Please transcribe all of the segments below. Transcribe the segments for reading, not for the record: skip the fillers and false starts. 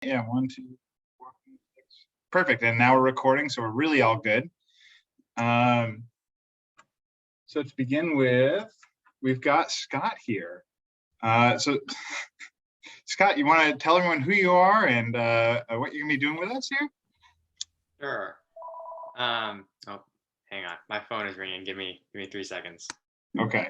Yeah, 1, 2, 4, 5, 6. Perfect. And now we're recording, so we're really all good. So to begin with, we've got Scott here. So Scott, you want to tell everyone who you are and what you're gonna be doing with us here? Sure. Oh, hang on. My phone is ringing. Give me 3 seconds. Okay.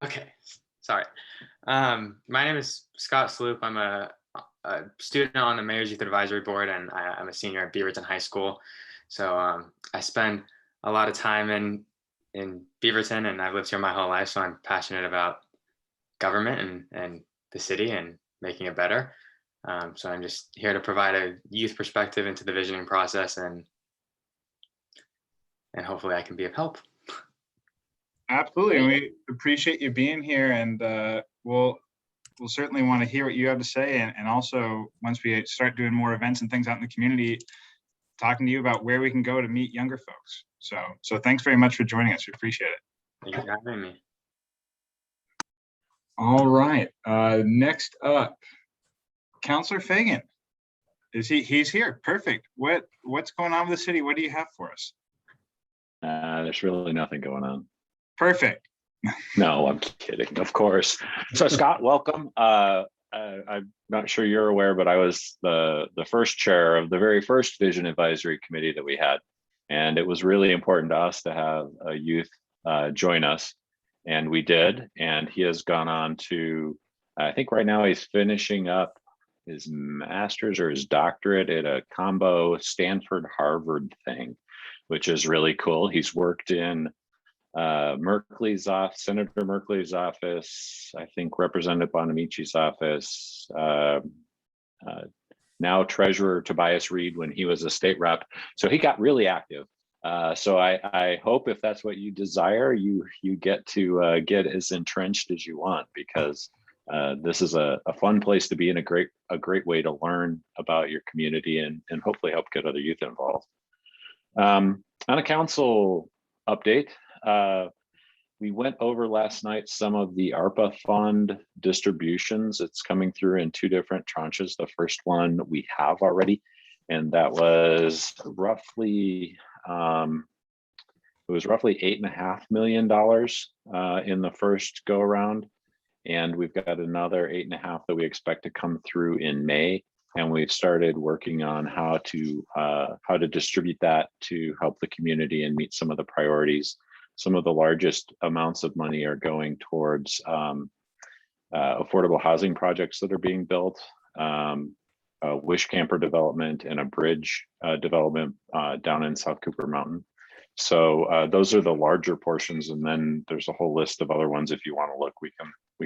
Okay. Sorry. My name is Scott Sloop. I'm a student on the Mayor's Youth Advisory Board, and I'm a senior at Beaverton High School. So I spend a lot of time in Beaverton, and I've lived here my whole life. So I'm passionate about government and the city and making it better. So I'm just here to provide a youth perspective into the visioning process, and hopefully I can be of help. Absolutely, and we appreciate you being here, and we'll certainly want to hear what you have to say, and also once we start doing more events and things out in the community, talking to you about where we can go to meet younger folks. So thanks very much for joining us. We appreciate it. Thank you for having me. All right, next up, Councilor Fagin. He's here? Perfect. What's going on with the city? What do you have for us? There's really nothing going on. Perfect. No, I'm kidding, of course. So Scott, welcome. I'm not sure you're aware, but I was the first chair of the very first Vision Advisory Committee that we had. And it was really important to us to have a youth join us. And we did. And he has gone on to, I think right now he's finishing up his master's or his doctorate at a combo Stanford-Harvard thing, which is really cool. He's worked in Merkley's office, Senator Merkley's office, I think Representative Bonamici's office, now Treasurer Tobias Reed when he was a state rep. So he got really active. So I hope if that's what you desire, you get to get as entrenched as you want, because this is a fun place to be and a great way to learn about your community and hopefully help get other youth involved. On a council update, we went over last night some of the ARPA fund distributions. It's coming through in 2 different tranches. The first one we have already, and that was roughly $8.5 million in the first go around, and we've got another 8.5 that we expect to come through in May. And we've started working on how to distribute that to help the community and meet some of the priorities. Some of the largest amounts of money are going towards affordable housing projects that are being built, a wish camper development, and a bridge development down in South Cooper Mountain. So those are the larger portions, and then there's a whole list of other ones. If you want to look, we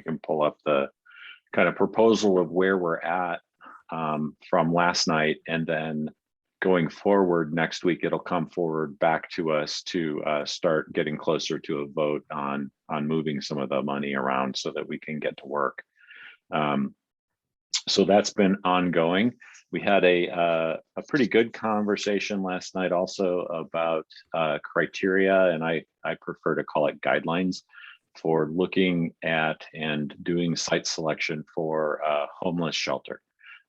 can pull up the kind of proposal of where we're at from last night, and then going forward next week, it'll come forward back to us to start getting closer to a vote on moving some of the money around so that we can get to work. So that's been ongoing. We had a pretty good conversation last night also about criteria, and I prefer to call it guidelines, for looking at and doing site selection for a homeless shelter.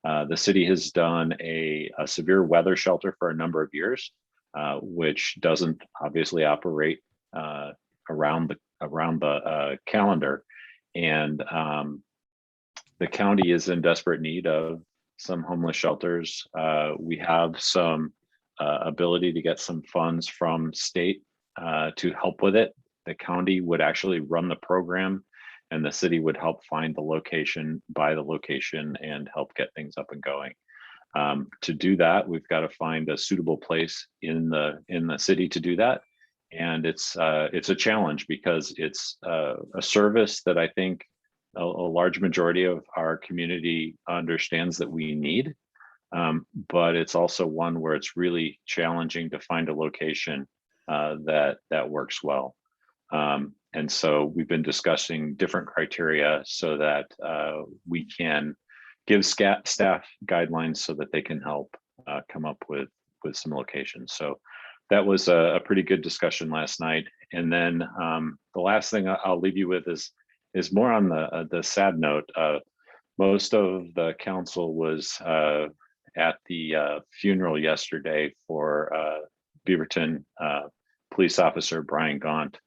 The city has done a severe weather shelter for a number of years, which doesn't obviously operate around the calendar, and the county is in desperate need of some homeless shelters. We have some ability to get some funds from state to help with it. The county would actually run the program, and the city would help find the location, buy the location, and help get things up and going. To do that, we've got to find a suitable place in the city to do that, and it's a challenge because it's a service that I think a large majority of our community understands that we need, but it's also one where it's really challenging to find a location that works well. And so we've been discussing different criteria so that we can give staff guidelines so that they can help come up with some locations. So that was a pretty good discussion last night. And then the last thing I'll leave you with is more on the sad note. Most of the council was at the funeral yesterday for Beaverton police officer Brian Gaunt.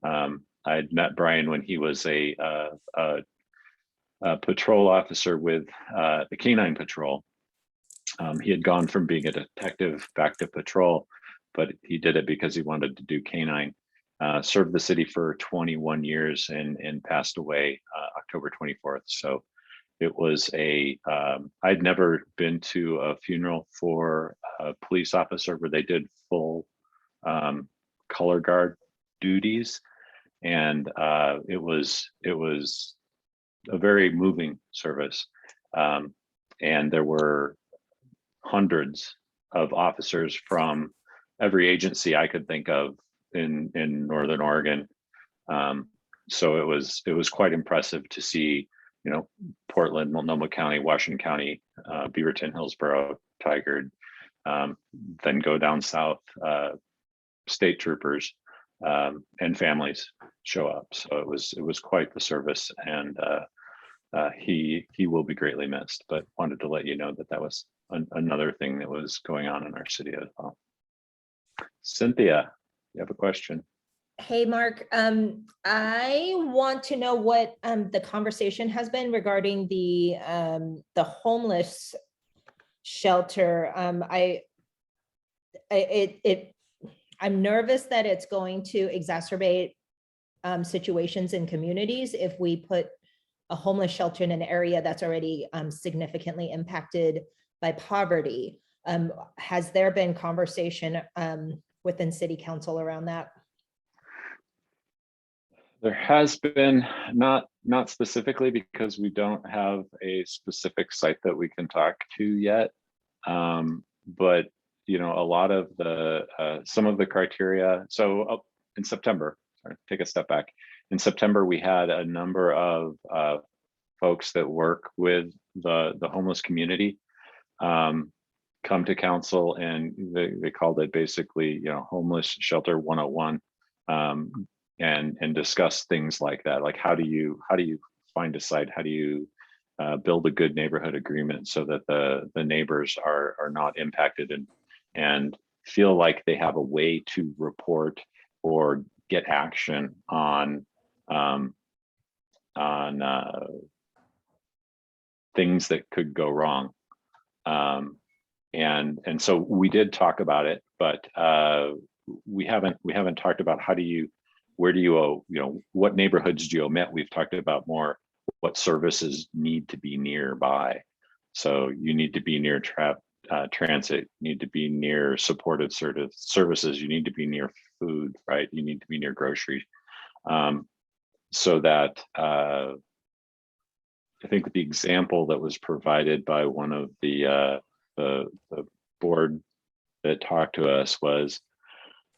I had met Brian when he was a patrol officer with the Canine Patrol. He had gone from being a detective back to patrol, but he did it because he wanted to do canine. Served the city for 21 years and passed away October 24th. So it was I'd never been to a funeral for a police officer where they did full color guard duties. And it was a very moving service. And there were hundreds of officers from every agency I could think of in Northern Oregon. So it was quite impressive to see, Portland, Multnomah County, Washington County, Beaverton, Hillsborough, Tigard, then go down south, state troopers and families show up. So it was quite the service, and he will be greatly missed. But wanted to let you know that was another thing that was going on in our city as well. Cynthia, you have a question? Hey, Mark. I want to know what the conversation has been regarding the homeless shelter. I'm nervous that it's going to exacerbate situations in communities if we put a homeless shelter in an area that's already significantly impacted by poverty. Has there been conversation within City Council around that? There has been, not specifically, because we don't have a specific site that we can talk to yet. But a lot of some of the criteria. So in September, take a step back. In September, we had a number of folks that work with the homeless community come to council, and they called it basically, Homeless Shelter 101, and discuss things like that. Like, how do you find a site? How do you build a good neighborhood agreement so that the neighbors are not impacted and feel like they have a way to report or get action on things that could go wrong. And so we did talk about it, but we haven't talked about where do you what neighborhoods do you omit? We've talked about more what services need to be nearby. So you need to be near transit, you need to be near supportive services, you need to be near food, right? You need to be near groceries. So that I think the example that was provided by one of the board that talked to us was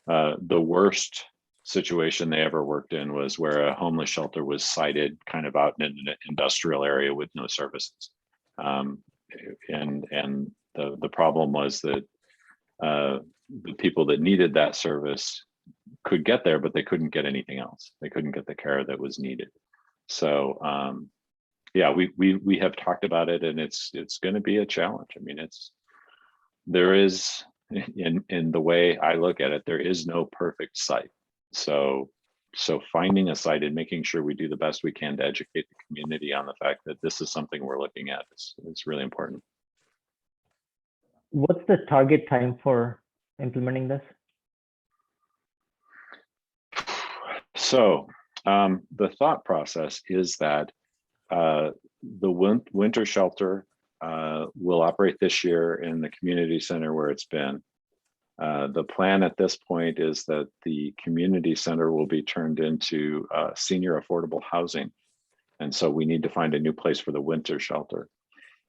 the worst situation they ever worked in was where a homeless shelter was sited kind of out in an industrial area with no services. And the problem was that the people that needed that service could get there, but they couldn't get anything else. They couldn't get the care that was needed. So yeah, we have talked about it, and it's going to be a challenge. I mean, there is, in the way I look at it, there is no perfect site. So finding a site and making sure we do the best we can to educate the community on the fact that this is something we're looking at is really important. What's the target time for implementing this? So the thought process is that the winter shelter will operate this year in the community center where it's been. The plan at this point is that the community center will be turned into senior affordable housing. And so we need to find a new place for the winter shelter.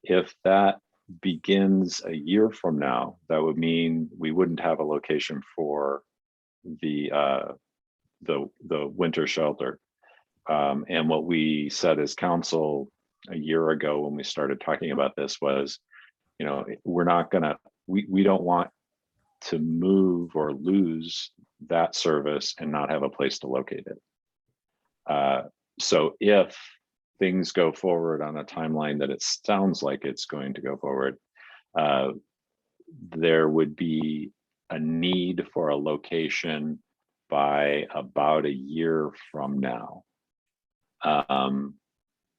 If that begins a year from now, that would mean we wouldn't have a location for the winter shelter. And what we said as council a year ago when we started talking about this was, we're not gonna, we don't want to move or lose that service and not have a place to locate it. So if things go forward on a timeline that it sounds like it's going to go forward, there would be a need for a location by about a year from now.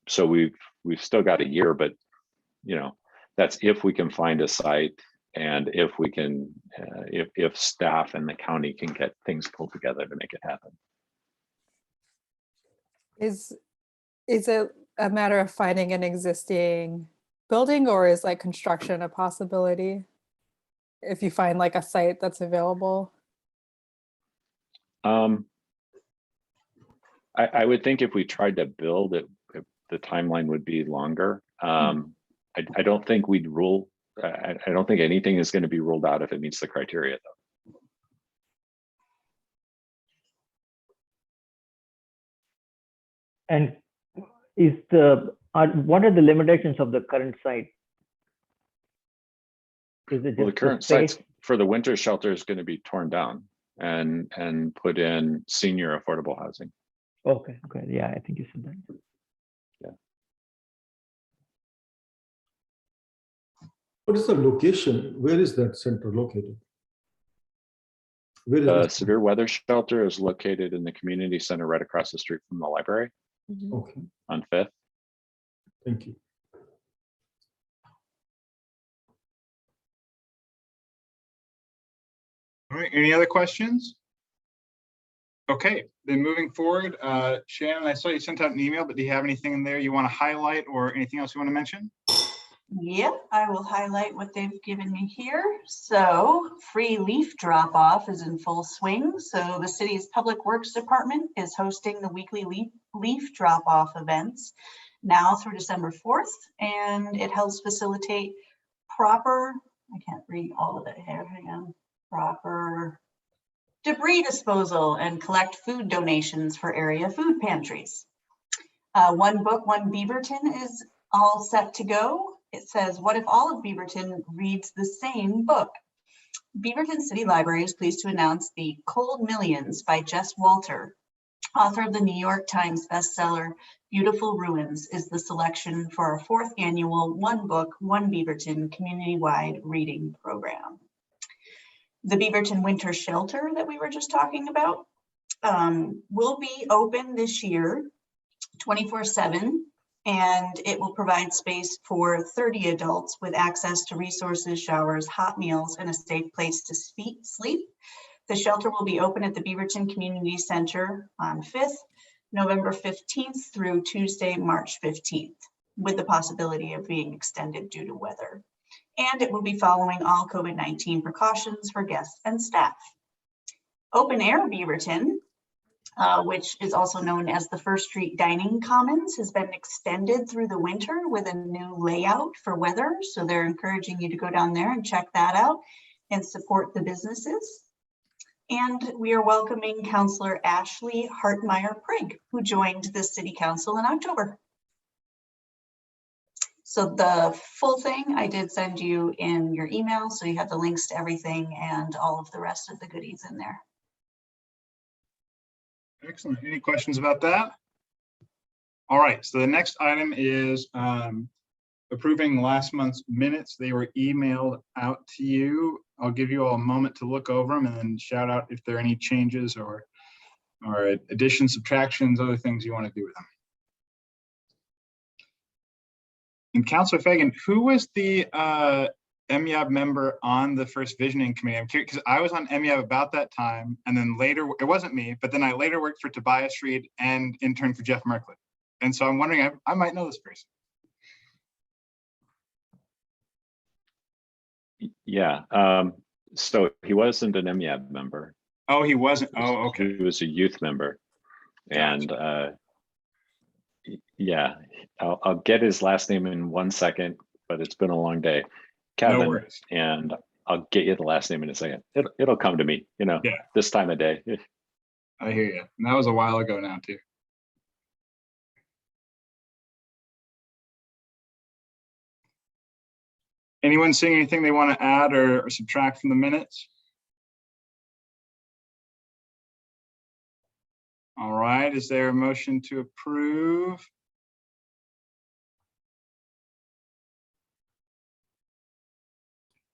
So we've still got a year, but that's if we can find a site and if we can, if staff and the county can get things pulled together to make it happen. Is it a matter of finding an existing building, or is like construction a possibility if you find like a site that's available? I would think if we tried to build it, the timeline would be longer. I don't think we'd rule. I don't think anything is going to be ruled out if it meets the criteria, though. And what are the limitations of the current site? Is it just Well, the current space? sites for the winter shelter is going to be torn down and put in senior affordable housing. Okay, yeah, I think you said that. What is the location? Where is that center located? Where is The that? severe weather shelter is located in the community center right across the street from the library Okay, on 5th. thank you. All right, any other questions? Okay, then moving forward, Shannon, I saw you sent out an email, but do you have anything in there you want to highlight or anything else you want to mention? Yep, I will highlight what they've given me here. So free leaf drop off is in full swing. So the city's Public Works Department is hosting the weekly leaf drop off events now through December 4th. And it helps facilitate proper, I can't read all of it here, hang on, proper debris disposal and collect food donations for area food pantries. One Book, One Beaverton is all set to go. It says, what if all of Beaverton reads the same book? Beaverton City Library is pleased to announce the Cold Millions by Jess Walter, author of the New York Times bestseller, Beautiful Ruins, is the selection for our 4th annual One Book, One Beaverton community-wide reading program. The Beaverton Winter Shelter that we were just talking about will be open this year 24/7. And it will provide space for 30 adults with access to resources, showers, hot meals, and a safe place to sleep. The shelter will be open at the Beaverton Community Center on 5th, November 15th through Tuesday, March 15th, with the possibility of being extended due to weather. And it will be following all COVID-19 precautions for guests and staff. Open Air Beaverton, which is also known as the First Street Dining Commons, has been extended through the winter with a new layout for weather. So they're encouraging you to go down there and check that out and support the businesses. And we are welcoming Councilor Ashley Hartmeyer-Prigg, who joined the City Council in October. So the full thing I did send you in your email. So you have the links to everything and all of the rest of the goodies in there. Excellent. Any questions about that? All right, so the next item is approving last month's minutes. They were emailed out to you. I'll give you all a moment to look over them and then shout out if there are any changes or additions, subtractions, other things you want to do with them. And Councilor Fagin, who was the MEAB member on the first visioning committee? I'm curious because I was on MEAB about that time, and then later it wasn't me, but then I later worked for Tobias Reed and interned for Jeff Merkley. And so I'm wondering, I might know this person. Yeah, so he wasn't an MEAB member. Oh, he wasn't. Oh, okay. He was a youth member. And yeah, I'll get his last name in 1 second, but it's been a long day. Kevin, No worries. and I'll get you the last name in a second. It'll come to me, yeah. This time of day. I hear you. And that was a while ago now too. Anyone seeing anything they want to add or subtract from the minutes? All right, is there a motion to approve?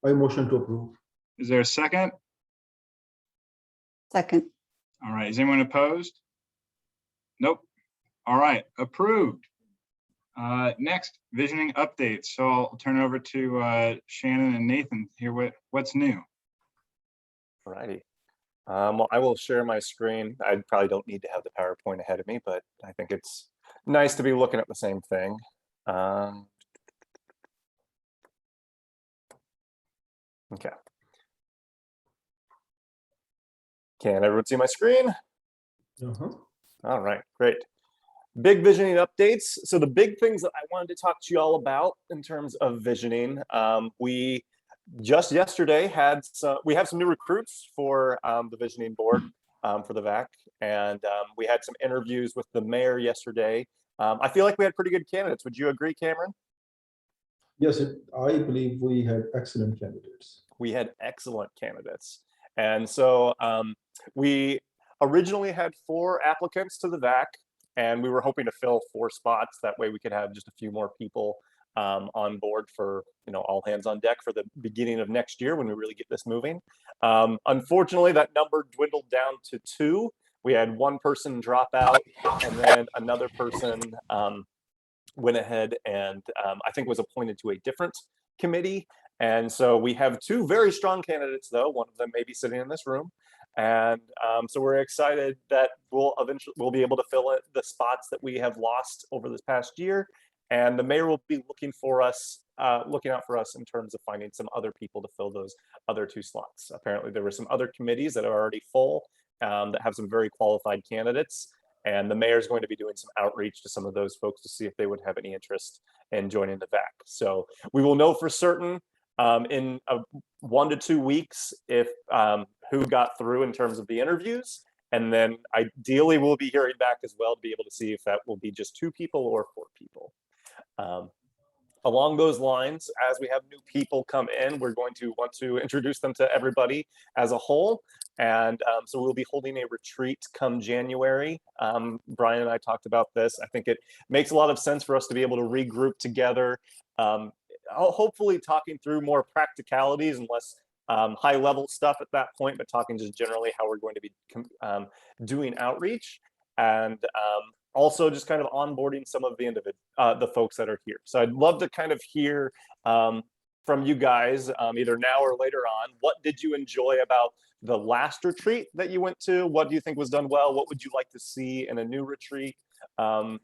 I motion to approve. Is there a second? Second. All right, is anyone opposed? Nope. All right, approved. Next, visioning updates. So I'll turn it over to Shannon and Nathan here. What's new? Alrighty. Well, I will share my screen. I probably don't need to have the PowerPoint ahead of me, but I think it's nice to be looking at the same thing. Okay. Can everyone see my screen? Uh-huh. All right, great. Big visioning updates. So the big things that I wanted to talk to you all about in terms of visioning, we just yesterday had we have some new recruits for the visioning board for the VAC, and we had some interviews with the mayor yesterday. I feel like we had pretty good candidates. Would you agree, Cameron? Yes, I believe we had excellent candidates. We had excellent candidates. And so we originally had 4 applicants to the VAC, and we were hoping to fill 4 spots. That way we could have just a few more people on board for, all hands on deck for the beginning of next year when we really get this moving. Unfortunately, that number dwindled down to 2. We had 1 person drop out, and then another person went ahead and I think was appointed to a different committee. And so we have 2 very strong candidates, though. One of them may be sitting in this room. And so we're excited that we'll be able to fill it, the spots that we have lost over this past year. And the mayor will be looking out for us in terms of finding some other people to fill those other 2 slots. Apparently, there were some other committees that are already full that have some very qualified candidates. And the mayor is going to be doing some outreach to some of those folks to see if they would have any interest in joining the VAC. So we will know for certain in 1 to 2 weeks if who got through in terms of the interviews. And then ideally we'll be hearing back as well to be able to see if that will be just 2 people or 4 people. Along those lines, as we have new people come in, we're going to want to introduce them to everybody as a whole. And so we'll be holding a retreat come January. Brian and I talked about this. I think it makes a lot of sense for us to be able to regroup together, hopefully talking through more practicalities and less high level stuff at that point, but talking just generally how we're going to be doing outreach, and also just kind of onboarding some of the folks that are here. So I'd love to kind of hear from you guys, either now or later on. What did you enjoy about the last retreat that you went to? What do you think was done well? What would you like to see in a new retreat? And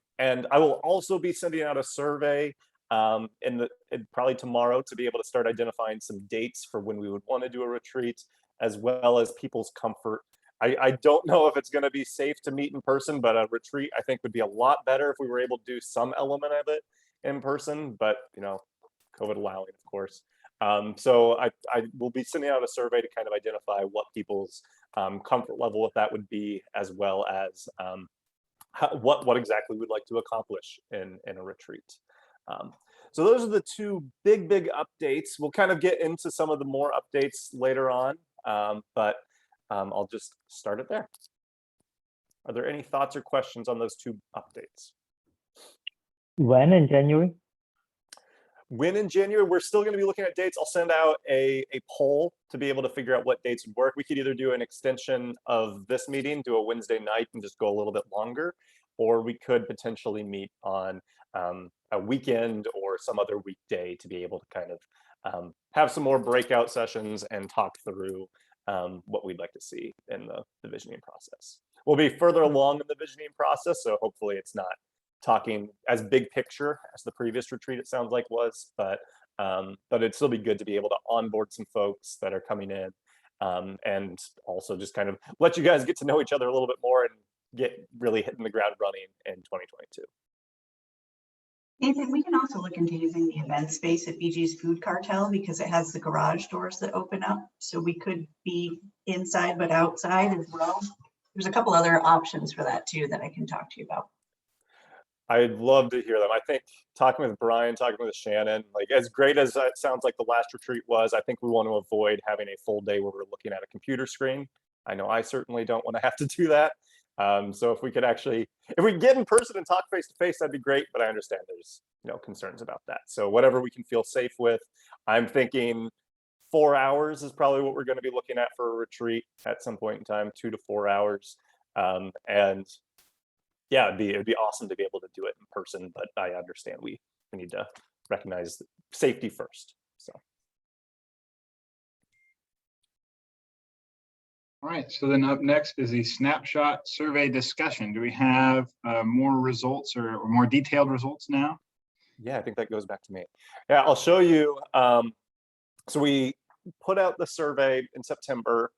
I will also be sending out a survey probably tomorrow to be able to start identifying some dates for when we would want to do a retreat, as well as people's comfort. I don't know if it's going to be safe to meet in person, but a retreat I think would be a lot better if we were able to do some element of it in person, but COVID allowing, of course. So I will be sending out a survey to kind of identify what people's comfort level with that would be, as well as what exactly we'd like to accomplish in a retreat. So those are the 2 big updates. We'll kind of get into some of the more updates later on, but I'll just start it there. Are there any thoughts or questions on those 2 updates? When in January? When in January, we're still going to be looking at dates. I'll send out a poll to be able to figure out what dates would work. We could either do an extension of this meeting, do a Wednesday night and just go a little bit longer, or we could potentially meet on a weekend or some other weekday to be able to kind of have some more breakout sessions and talk through what we'd like to see in the visioning process. We'll be further along in the visioning process, so hopefully it's not talking as big picture as the previous retreat it sounds like was, but it'd still be good to be able to onboard some folks that are coming in, and also just kind of let you guys get to know each other a little bit more and get really hitting the ground running in 2022. Nathan, we can also look into using the event space at BG's Food Cartel because it has the garage doors that open up. So we could be inside but outside as well. There's a couple other options for that too that I can talk to you about. I'd love to hear them. I think talking with Brian, talking with Shannon, like as great as it sounds like the last retreat was, I think we want to avoid having a full day where we're looking at a computer screen. I know I certainly don't want to have to do that. So if we could actually, if we get in person and talk face to face, that'd be great. But I understand there's concerns about that. So whatever we can feel safe with. I'm thinking 4 hours is probably what we're going to be looking at for a retreat at some point in time, 2 to 4 hours. And yeah, it'd be awesome to be able to do it in person, but I understand we need to recognize safety first. So. All right, so then up next is the snapshot survey discussion. Do we have more results or more detailed results now? Yeah, I think that goes back to me. Yeah, I'll show you. So we put out the survey in September.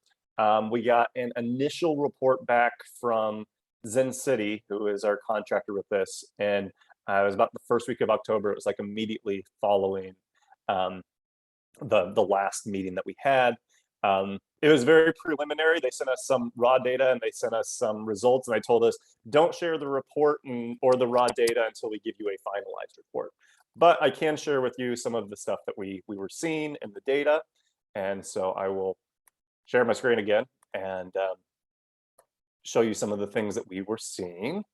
We got an initial report back from Zen City, who is our contractor with this. And it was about the first week of October. It was like immediately following the last meeting that we had. It was very preliminary. They sent us some raw data and they sent us some results, and they told us, don't share the report or the raw data until we give you a finalized report. But I can share with you some of the stuff that we were seeing in the data. And so I will share my screen again and show you some of the things that we were seeing.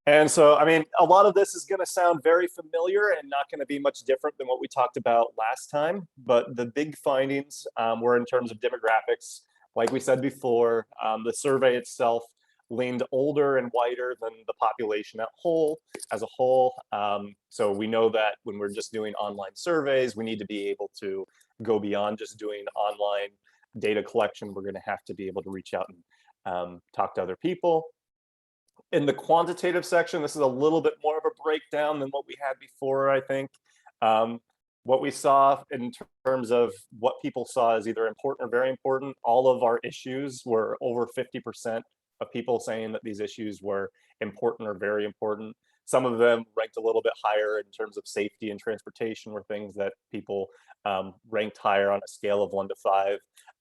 And so, I mean, a lot of this is going to sound very familiar and not going to be much different than what we talked about last time. But the big findings were in terms of demographics. Like we said before, the survey itself leaned older and whiter than the population as a whole. So we know that when we're just doing online surveys, we need to be able to go beyond just doing online data collection. We're going to have to be able to reach out and talk to other people. In the quantitative section, this is a little bit more of a breakdown than what we had before, I think. What we saw in terms of what people saw as either important or very important, all of our issues were over 50% of people saying that these issues were important or very important. Some of them ranked a little bit higher in terms of safety and transportation, were things that people ranked higher on a scale of 1 to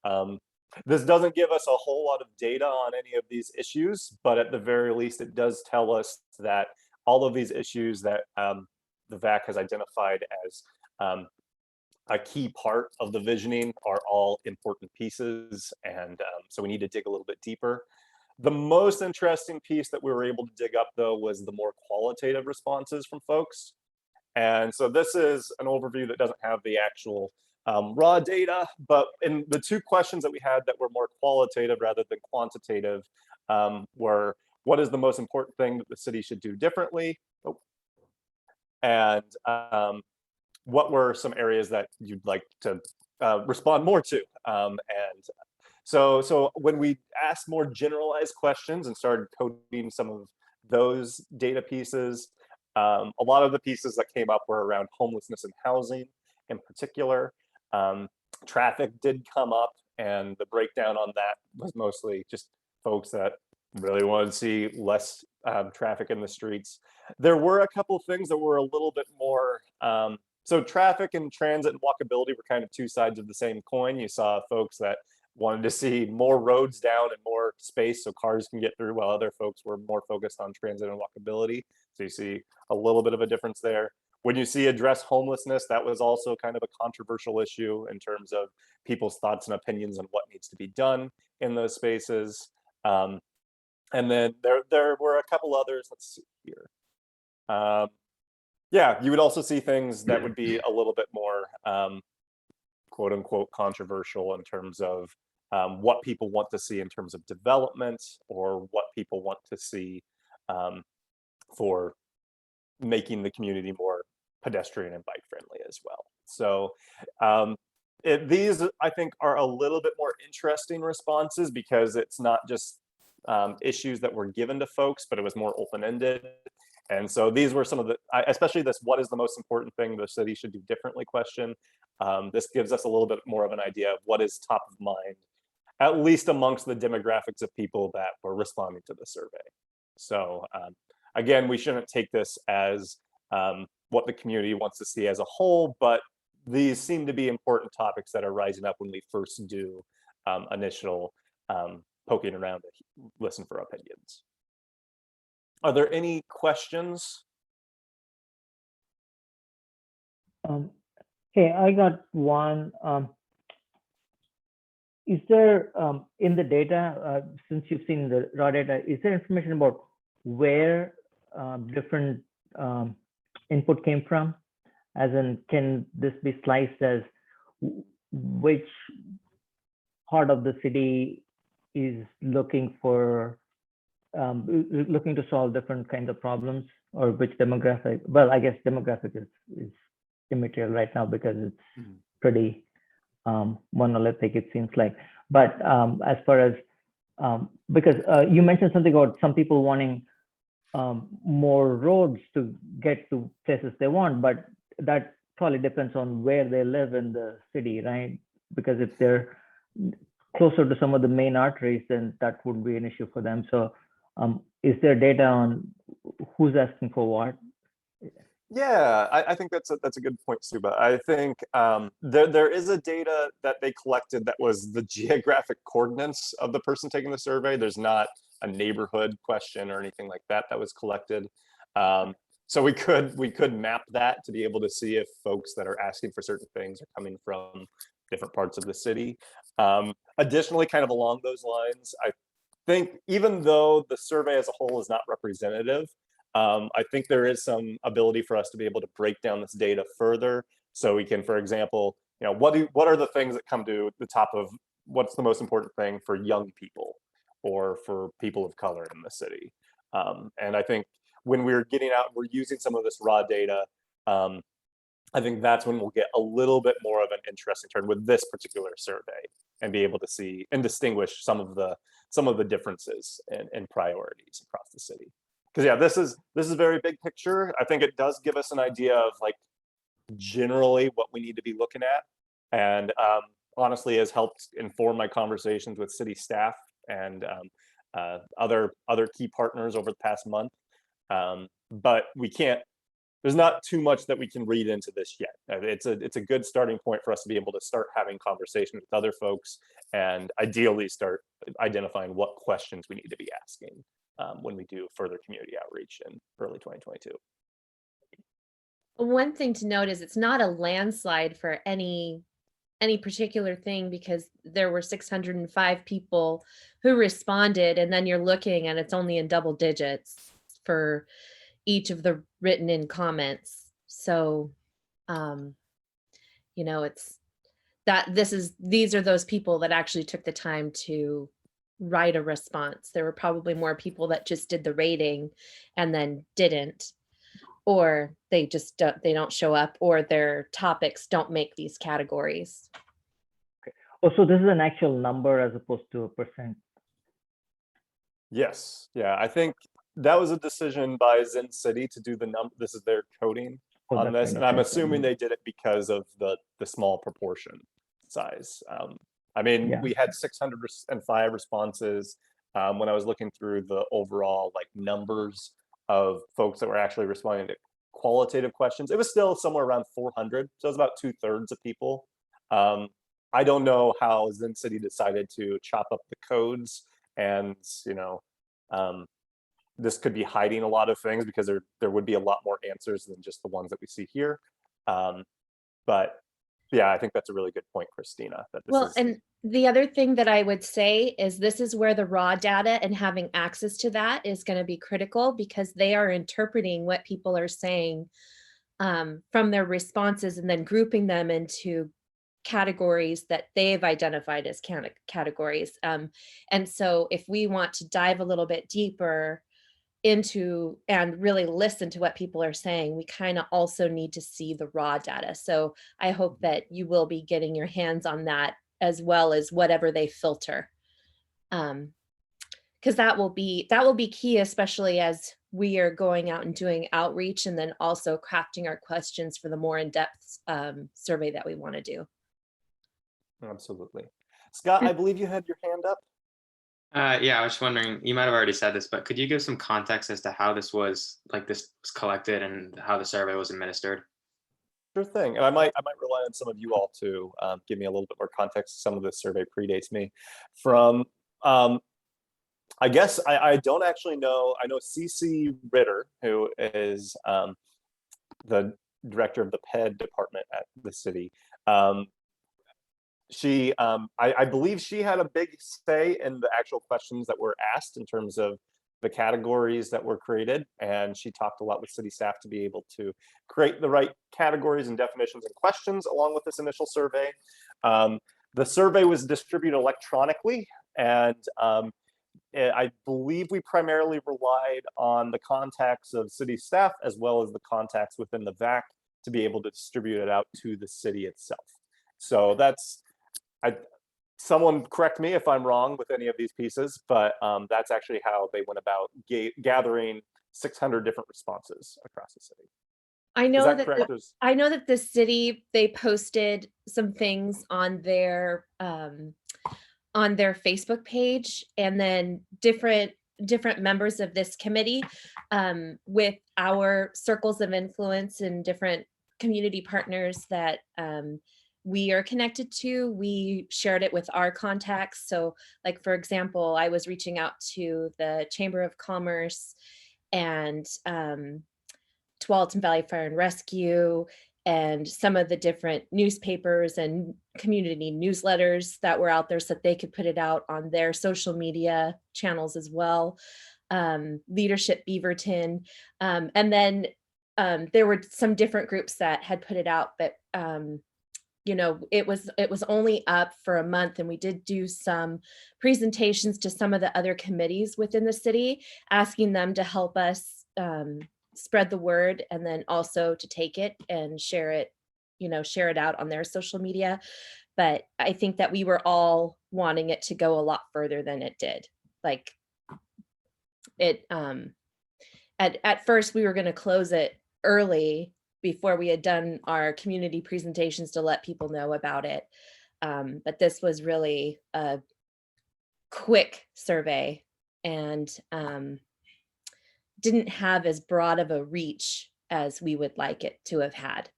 5. This doesn't give us a whole lot of data on any of these issues, but at the very least, it does tell us that all of these issues that the VAC has identified as a key part of the visioning are all important pieces. And so we need to dig a little bit deeper. The most interesting piece that we were able to dig up, though, was the more qualitative responses from folks. And so this is an overview that doesn't have the actual raw data, but in the two questions that we had that were more qualitative rather than quantitative were, what is the most important thing that the city should do differently? And what were some areas that you'd like to respond more to? So when we asked more generalized questions and started coding some of those data pieces, a lot of the pieces that came up were around homelessness and housing in particular. Traffic did come up, and the breakdown on that was mostly just folks that really wanted to see less traffic in the streets. There were a couple of things that were a little bit more, so traffic and transit and walkability were kind of two sides of the same coin. You saw folks that wanted to see more roads down and more space so cars can get through, while other folks were more focused on transit and walkability. So you see a little bit of a difference there. When you see address homelessness, that was also kind of a controversial issue in terms of people's thoughts and opinions on what needs to be done in those spaces. And then there were a couple others. Let's see here. Yeah, you would also see things that would be a little bit more quote unquote controversial in terms of what people want to see in terms of development, or what people want to see for making the community more pedestrian and bike friendly as well. So these, I think, are a little bit more interesting responses because it's not just issues that were given to folks, but it was more open-ended. And so these were some of the, especially this, what is the most important thing the city should do differently question. This gives us a little bit more of an idea of what is top of mind, at least amongst the demographics of people that were responding to the survey. So again, we shouldn't take this as what the community wants to see as a whole, but these seem to be important topics that are rising up when we first do initial poking around to listen for opinions. Are there any questions? Hey, I got one. is there in the data, since you've seen the raw data, is there information about where different input came from? As in, can this be sliced as which part of the city is looking for looking to solve different kinds of problems, or which demographic? Well, I guess demographic is immaterial right now because it's pretty monolithic, it seems like. But as far as because you mentioned something about some people wanting more roads to get to places they want, but that probably depends on where they live in the city, right? Because if they're closer to some of the main arteries, then that would be an issue for them. So is there data on who's asking for what? Yeah, I think that's a good point, Subba. I think there is a data that they collected that was the geographic coordinates of the person taking the survey. There's not a neighborhood question or anything like that that was collected. So we could map that to be able to see if folks that are asking for certain things are coming from different parts of the city. Additionally, kind of along those lines, I think even though the survey as a whole is not representative, I think there is some ability for us to be able to break down this data further, so we can, for example, what are the things that come to the top of what's the most important thing for young people or for people of color in the city. And I think when we're getting out, we're using some of this raw data. I think that's when we'll get a little bit more of an interesting turn with this particular survey and be able to see and distinguish some of the differences and priorities across the city. Because yeah, this is very big picture. I think it does give us an idea of like generally what we need to be looking at, and honestly has helped inform my conversations with city staff and other key partners over the past month. But we can't. There's not too much that we can read into this yet. It's a good starting point for us to be able to start having conversations with other folks and ideally start identifying what questions we need to be asking when we do further community outreach in early 2022. One thing to note is it's not a landslide for any particular thing, because there were 605 people who responded, and then you're looking and it's only in double digits for each of the written in comments. So it's that these are those people that actually took the time to write a response. There were probably more people that just did the rating and then didn't, or they don't show up, or their topics don't make these categories. Okay. Oh, so this is an actual number as opposed to a percent. Yes, yeah, I think that was a decision by Zen City to do the number. This is their coding on this, and I'm assuming they did it because of the small proportion size. I mean, Yeah. we had 605 responses. When I was looking through the overall like numbers of folks that were actually responding to qualitative questions, it was still somewhere around 400. So it was about 2/3 of people. I don't know how Zen City decided to chop up the codes, and this could be hiding a lot of things because there would be a lot more answers than just the ones that we see here. But yeah, I think that's a really good point, Christina. And the other thing that I would say is this is where the raw data and having access to that is going to be critical, because they are interpreting what people are saying from their responses and then grouping them into categories that they've identified as categories. And so if we want to dive a little bit deeper into and really listen to what people are saying, we kind of also need to see the raw data. So I hope that you will be getting your hands on that, as well as whatever they filter, because that will be key, especially as we are going out and doing outreach, and then also crafting our questions for the more in-depth survey that we want to do. Absolutely. Scott, I believe you had your hand up. Yeah, I was just wondering, you might have already said this, but could you give some context as to how this was collected and how the survey was administered? Sure thing. And I might rely on some of you all to give me a little bit more context. Some of this survey predates me. From, I guess I don't actually know. I know CC Ritter, who is the director of the PED department at the city. I believe she had a big say in the actual questions that were asked in terms of the categories that were created. And she talked a lot with city staff to be able to create the right categories and definitions and questions along with this initial survey. The survey was distributed electronically, and I believe we primarily relied on the contacts of city staff as well as the contacts within the VAC to be able to distribute it out to the city itself. So that's, someone correct me if I'm wrong with any of these pieces, but that's actually how they went about gathering 600 different responses across the city. I know that that correct? I know that the city, they posted some things on their Facebook page, and then different members of this committee with our circles of influence and different community partners that we are connected to. We shared it with our contacts. So like, for example, I was reaching out to the Chamber of Commerce and Tualatin Valley Fire and Rescue and some of the different newspapers and community newsletters that were out there so that they could put it out on their social media channels as well. Leadership Beaverton. And then there were some different groups that had put it out, but you know, it was only up for a month, and we did do some presentations to some of the other committees within the city, asking them to help us spread the word, and then also to take it and share it, you know, share it out on their social media. But I think that we were all wanting it to go a lot further than it did. Like it, at first we were going to close it early before we had done our community presentations to let people know about it. But this was really a quick survey and didn't have as broad of a reach as we would like it to have had.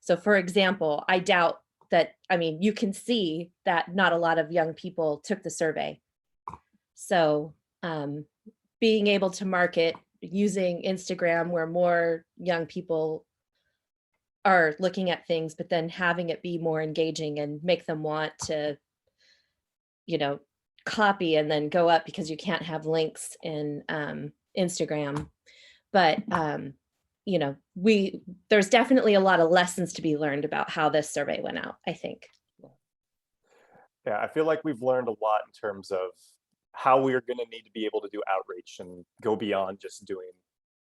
So for example, I doubt that, I mean, you can see that not a lot of young people took the survey. So being able to market using Instagram where more young people are looking at things, but then having it be more engaging and make them want to, you know, copy and then go up because you can't have links in Instagram. But you know, there's definitely a lot of lessons to be learned about how this survey went out, I think. Yeah, I feel like we've learned a lot in terms of how we are going to need to be able to do outreach and go beyond just doing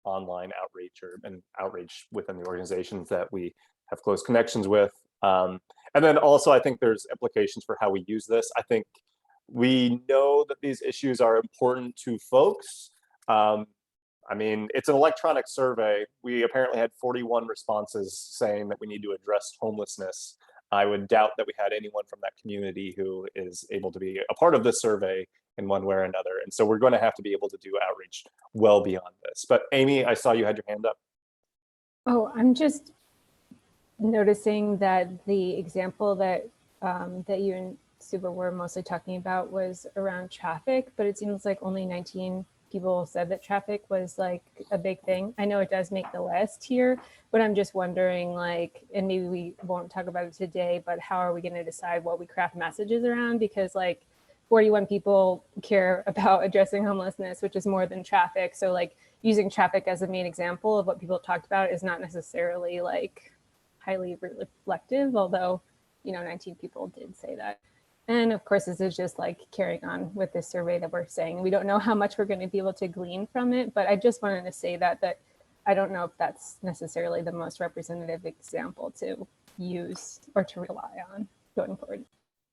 online outreach and outreach within the organizations that we have close connections with. And then also, I think there's implications for how we use this. I think we know that these issues are important to folks. I mean, it's an electronic survey. We apparently had 41 responses saying that we need to address homelessness. I would doubt that we had anyone from that community who is able to be a part of this survey in one way or another. And so we're going to have to be able to do outreach well beyond this. But Amy, I saw you had your hand up. Oh, I'm just noticing that the example that that you and Subba were mostly talking about was around traffic, but it seems like only 19 people said that traffic was like a big thing. I know it does make the list here, but I'm just wondering, like, and maybe we won't talk about it today, but how are we going to decide what we craft messages around? Because like 41 people care about addressing homelessness, which is more than traffic. So like using traffic as a main example of what people talked about is not necessarily like highly reflective, although, you know, 19 people did say that. And of course, this is just like carrying on with this survey that we're saying. We don't know how much we're going to be able to glean from it, but I just wanted to say that I don't know if that's necessarily the most representative example to use or to rely on going forward.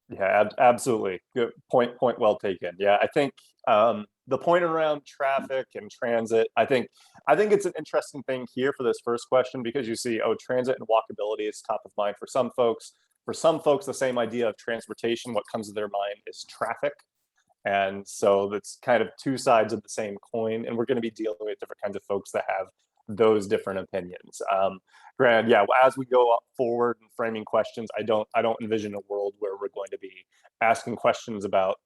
Yeah, absolutely. Good point well taken. Yeah, I think the point around traffic and transit, I think it's an interesting thing here for this first question, because you see, oh, transit and walkability is top of mind for some folks. For some folks, the same idea of transportation, what comes to their mind is traffic. And so that's kind of two sides of the same coin. And we're going to be dealing with different kinds of folks that have those different opinions. Granted, yeah, as we go forward and framing questions, I don't envision a world where we're going to be asking questions about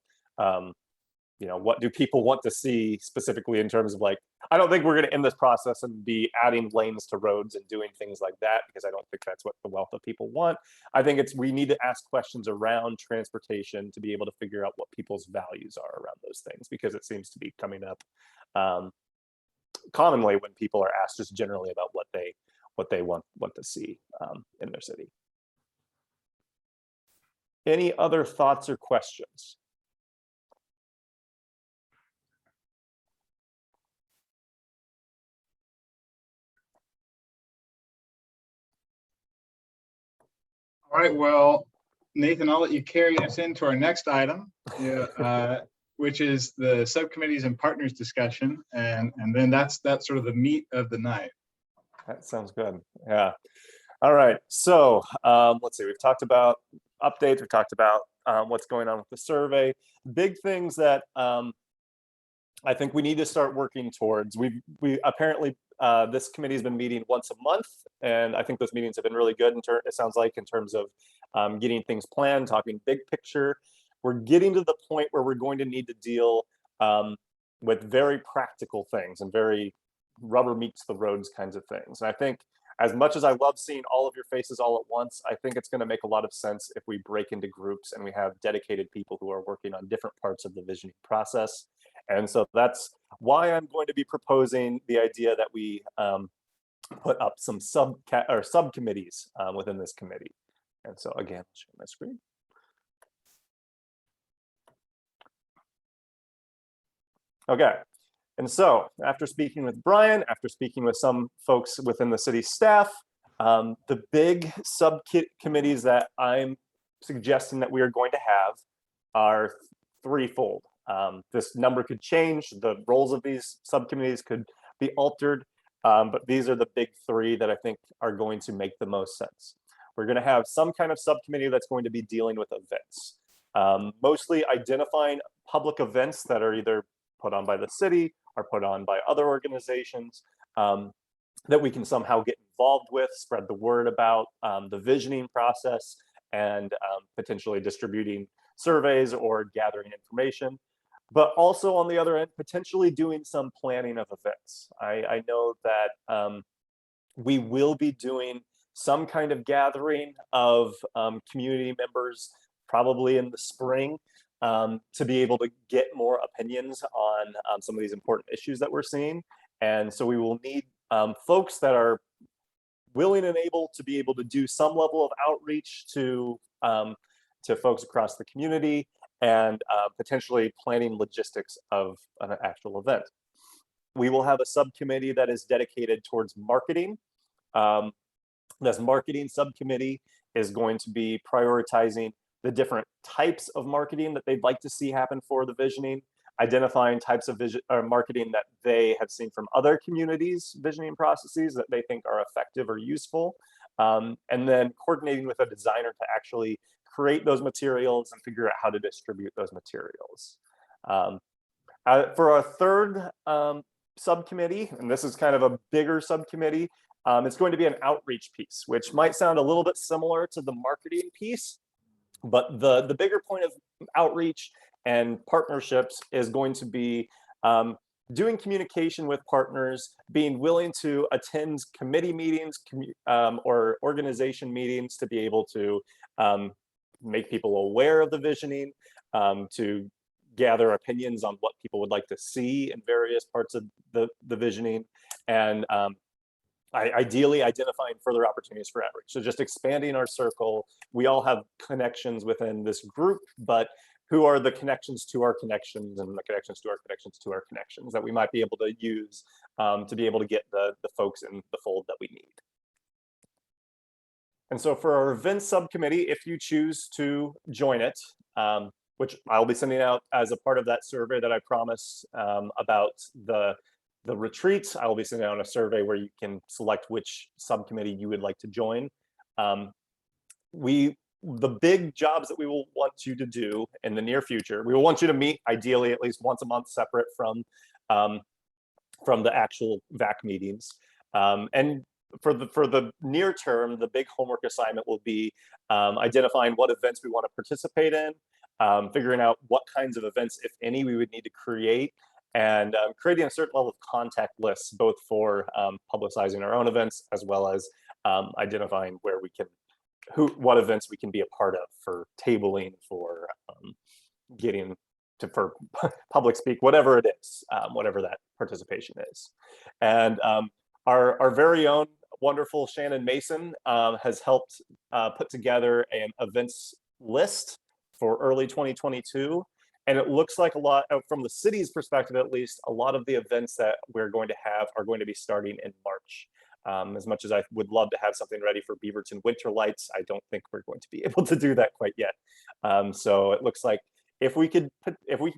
you know, what do people want to see specifically in terms of like, I don't think we're going to end this process and be adding lanes to roads and doing things like that, because I don't think that's what the wealth of people want. I think we need to ask questions around transportation to be able to figure out what people's values are around those things, because it seems to be coming up commonly when people are asked just generally about what they want to see in their city. Any other thoughts or questions? All right, well, Nathan, I'll let you carry us into our next item, which is the subcommittees and partners discussion. And then that's sort of the meat of the night. That sounds good. Yeah. All right. So let's see. We've talked about updates. We've talked about what's going on with the survey. Big things that I think we need to start working towards. We apparently this committee has been meeting once a month, and I think those meetings have been really good. It sounds like in terms of getting things planned, talking big picture. We're getting to the point where we're going to need to deal with very practical things and very rubber meets the roads kinds of things. And I think as much as I love seeing all of your faces all at once, I think it's going to make a lot of sense if we break into groups and we have dedicated people who are working on different parts of the visioning process. And so that's why I'm going to be proposing the idea that we put up some subcommittees within this committee. And so again, I'll share my screen. Okay. And so after speaking with Brian, after speaking with some folks within the city staff, the big subcommittees that I'm suggesting that we are going to have are threefold. This number could change, the roles of these subcommittees could be altered, but these are the big three that I think are going to make the most sense. We're going to have some kind of subcommittee that's going to be dealing with events, mostly identifying public events that are either put on by the city or put on by other organizations that we can somehow get involved with, spread the word about the visioning process, and potentially distributing surveys or gathering information. But also on the other end, potentially doing some planning of events. I know that we will be doing some kind of gathering of community members probably in the spring to be able to get more opinions on some of these important issues that we're seeing. And so we will need folks that are willing and able to be able to do some level of outreach to folks across the community, and potentially planning logistics of an actual event. We will have a subcommittee that is dedicated towards marketing. This marketing subcommittee is going to be prioritizing the different types of marketing that they'd like to see happen for the visioning, identifying types of marketing that they have seen from other communities' visioning processes that they think are effective or useful, and then coordinating with a designer to actually create those materials and figure out how to distribute those materials. For our third subcommittee, and this is kind of a bigger subcommittee, it's going to be an outreach piece, which might sound a little bit similar to the marketing piece, but the bigger point of outreach and partnerships is going to be doing communication with partners, being willing to attend committee meetings or organization meetings to be able to make people aware of the visioning, to gather opinions on what people would like to see in various parts of the visioning, and ideally identifying further opportunities for outreach. So just expanding our circle. We all have connections within this group, but who are the connections to our connections and the connections to our connections to our connections that we might be able to use to be able to get the folks in the fold that we need. And so for our events subcommittee, if you choose to join it, which I'll be sending out as a part of that survey that I promised about the retreats, I will be sending out a survey where you can select which subcommittee you would like to join. The big jobs that we will want you to do in the near future, we will want you to meet ideally at least once a month separate from the actual VAC meetings. And for the near term, the big homework assignment will be identifying what events we want to participate in, figuring out what kinds of events, if any, we would need to create, and creating a certain level of contact lists, both for publicizing our own events, as well as identifying where we can, what events we can be a part of, for tabling, for getting to, for public speak, whatever it is, whatever that participation is. And our very own wonderful Shannon Mason has helped put together an events list for early 2022. And it looks like a lot, from the city's perspective at least, a lot of the events that we're going to have are going to be starting in March. As much as I would love to have something ready for Beaverton Winter Lights, I don't think we're going to be able to do that quite yet. So it looks like if we could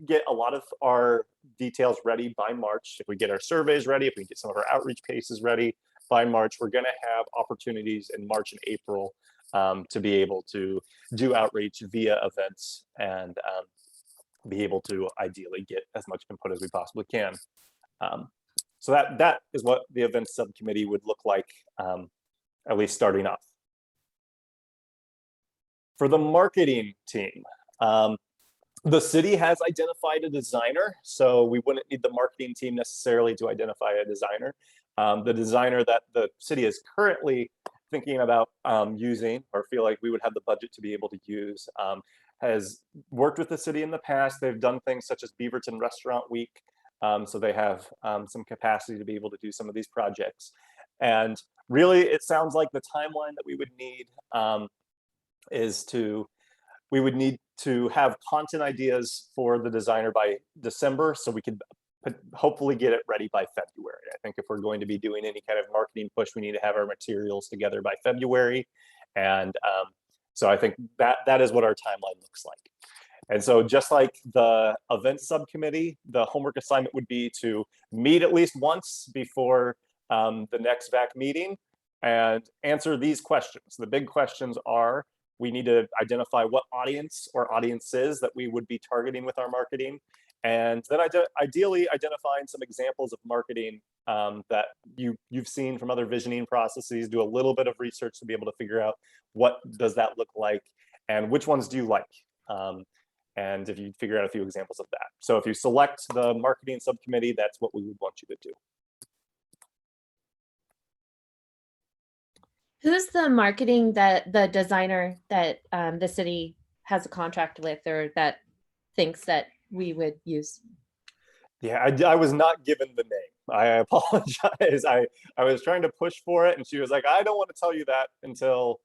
get a lot of our details ready by March, if we get our surveys ready, if we get some of our outreach paces ready by March, we're going to have opportunities in March and April to be able to do outreach via events and be able to ideally get as much input as we possibly can. So that is what the events subcommittee would look like, at least starting off. For the marketing team, the city has identified a designer, so we wouldn't need the marketing team necessarily to identify a designer. The designer that the city is currently thinking about using, or feel like we would have the budget to be able to use, has worked with the city in the past. They've done things such as Beaverton Restaurant Week, so they have some capacity to be able to do some of these projects. And really, it sounds like the timeline that we would need we would need to have content ideas for the designer by December, so we could hopefully get it ready by February. I think if we're going to be doing any kind of marketing push, we need to have our materials together by February. And so I think that is what our timeline looks like. And so just like the events subcommittee, the homework assignment would be to meet at least once before the next VAC meeting and answer these questions. The big questions are, we need to identify what audience or audiences that we would be targeting with our marketing. And then ideally identifying some examples of marketing that you've seen from other visioning processes, do a little bit of research to be able to figure out what does that look like and which ones do you like. And if you figure out a few examples of that. So if you select the marketing subcommittee, that's what we would want you to do. Who's the marketing the designer that the city has a contract with, or that thinks that we would use? Yeah, I was not given the name. I apologize. I was trying to push for it, and she was like, I don't want to tell you that until,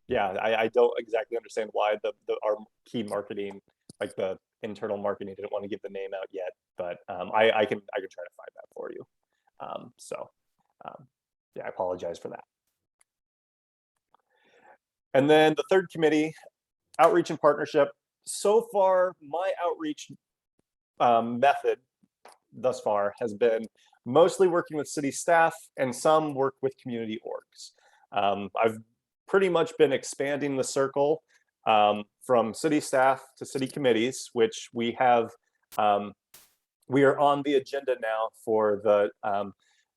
yeah, I don't exactly understand why our key marketing, like the internal marketing, didn't want to give the name out yet, but I can try to find that for you. Yeah, I apologize for that. And then the third committee, outreach and partnership. So far, my outreach method thus far has been mostly working with city staff and some work with community orgs. I've pretty much been expanding the circle from city staff to city committees, which we have. We are on the agenda now for the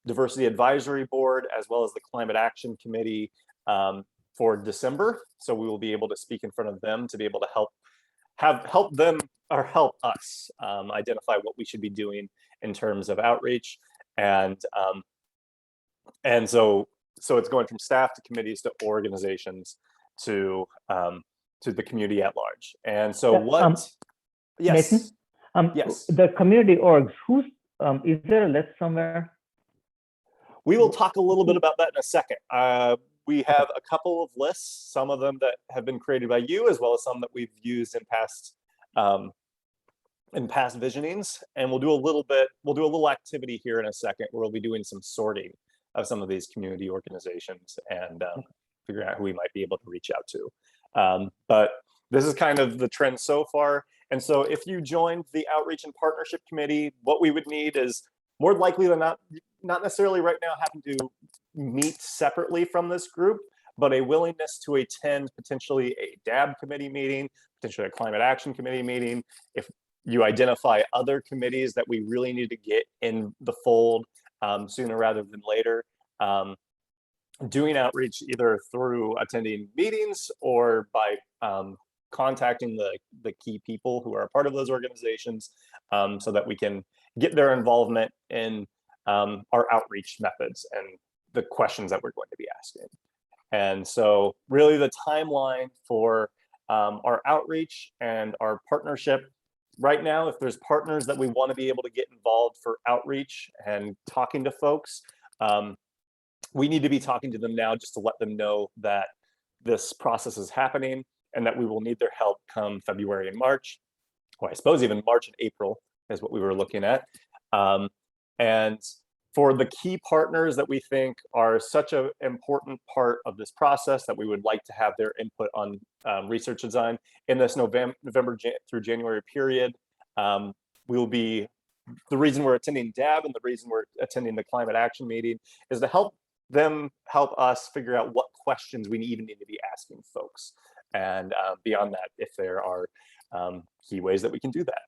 Diversity Advisory Board, as well as the Climate Action Committee for December. So we will be able to speak in front of them to be able to help them or help us identify what we should be doing in terms of outreach. And so it's going from staff to committees to organizations to the community at large. And so yes. Nathan, Yes. The community orgs, is there a list somewhere? We will talk a little bit about that in a second. We have a couple of lists, some of them that have been created by you, as well as some that we've used in past visionings. And we'll do a little activity here in a second where we'll be doing some sorting of some of these community organizations and figuring out who we might be able to reach out to. But this is kind of the trend so far. And so if you joined the Outreach and Partnership Committee, what we would need is more likely than not necessarily right now having to meet separately from this group, but a willingness to attend potentially a DAB committee meeting, potentially a Climate Action Committee meeting. If you identify other committees that we really need to get in the fold sooner rather than later, doing outreach either through attending meetings or by contacting the key people who are a part of those organizations, so that we can get their involvement in our outreach methods and the questions that we're going to be asking. And so really the timeline for our outreach and our partnership right now, if there's partners that we want to be able to get involved for outreach and talking to folks, we need to be talking to them now just to let them know that this process is happening and that we will need their help come February and March. Well, I suppose even March and April is what we were looking at. And for the key partners that we think are such an important part of this process that we would like to have their input on research design in this November through January period, we'll be, the reason we're attending DAB and the reason we're attending the climate action meeting is to help us figure out what questions we even need to be asking folks. And beyond that, if there are key ways that we can do that.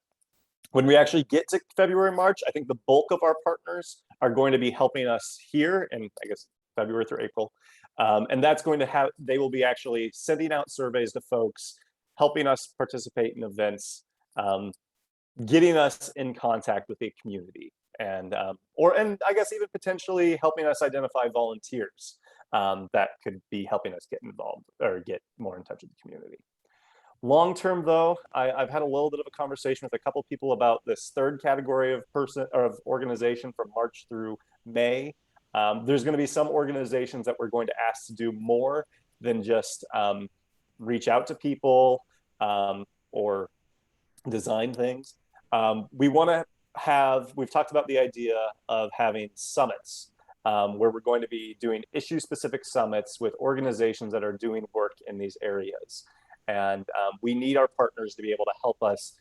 When we actually get to February, March, I think the bulk of our partners are going to be helping us here in, I guess, February through April. And that's going to have, they will be actually sending out surveys to folks, helping us participate in events, getting us in contact with the community, and I guess even potentially helping us identify volunteers that could be helping us get involved or get more in touch with the community. Long term, though, I've had a little bit of a conversation with a couple people about this third category of organization from March through May. There's going to be some organizations that we're going to ask to do more than just reach out to people or design things. We want to have, we've talked about the idea of having summits where we're going to be doing issue-specific summits with organizations that are doing work in these areas. And we need our partners to be able to help us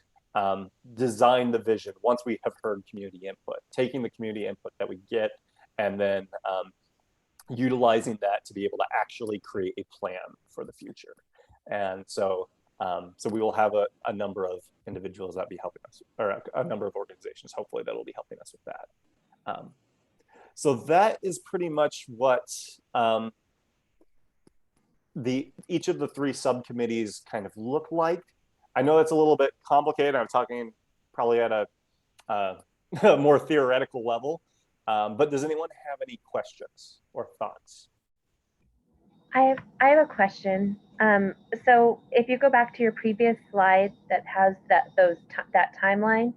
design the vision once we have heard community input, taking the community input that we get and then utilizing that to be able to actually create a plan for the future. And so we will have a number of individuals that be helping us, or a number of organizations, hopefully, that will be helping us with that. So that is pretty much what each of the three subcommittees kind of look like. I know that's a little bit complicated. I'm talking probably at a more theoretical level, but does anyone have any questions or thoughts? I have a question. So if you go back to your previous slide that has that timeline,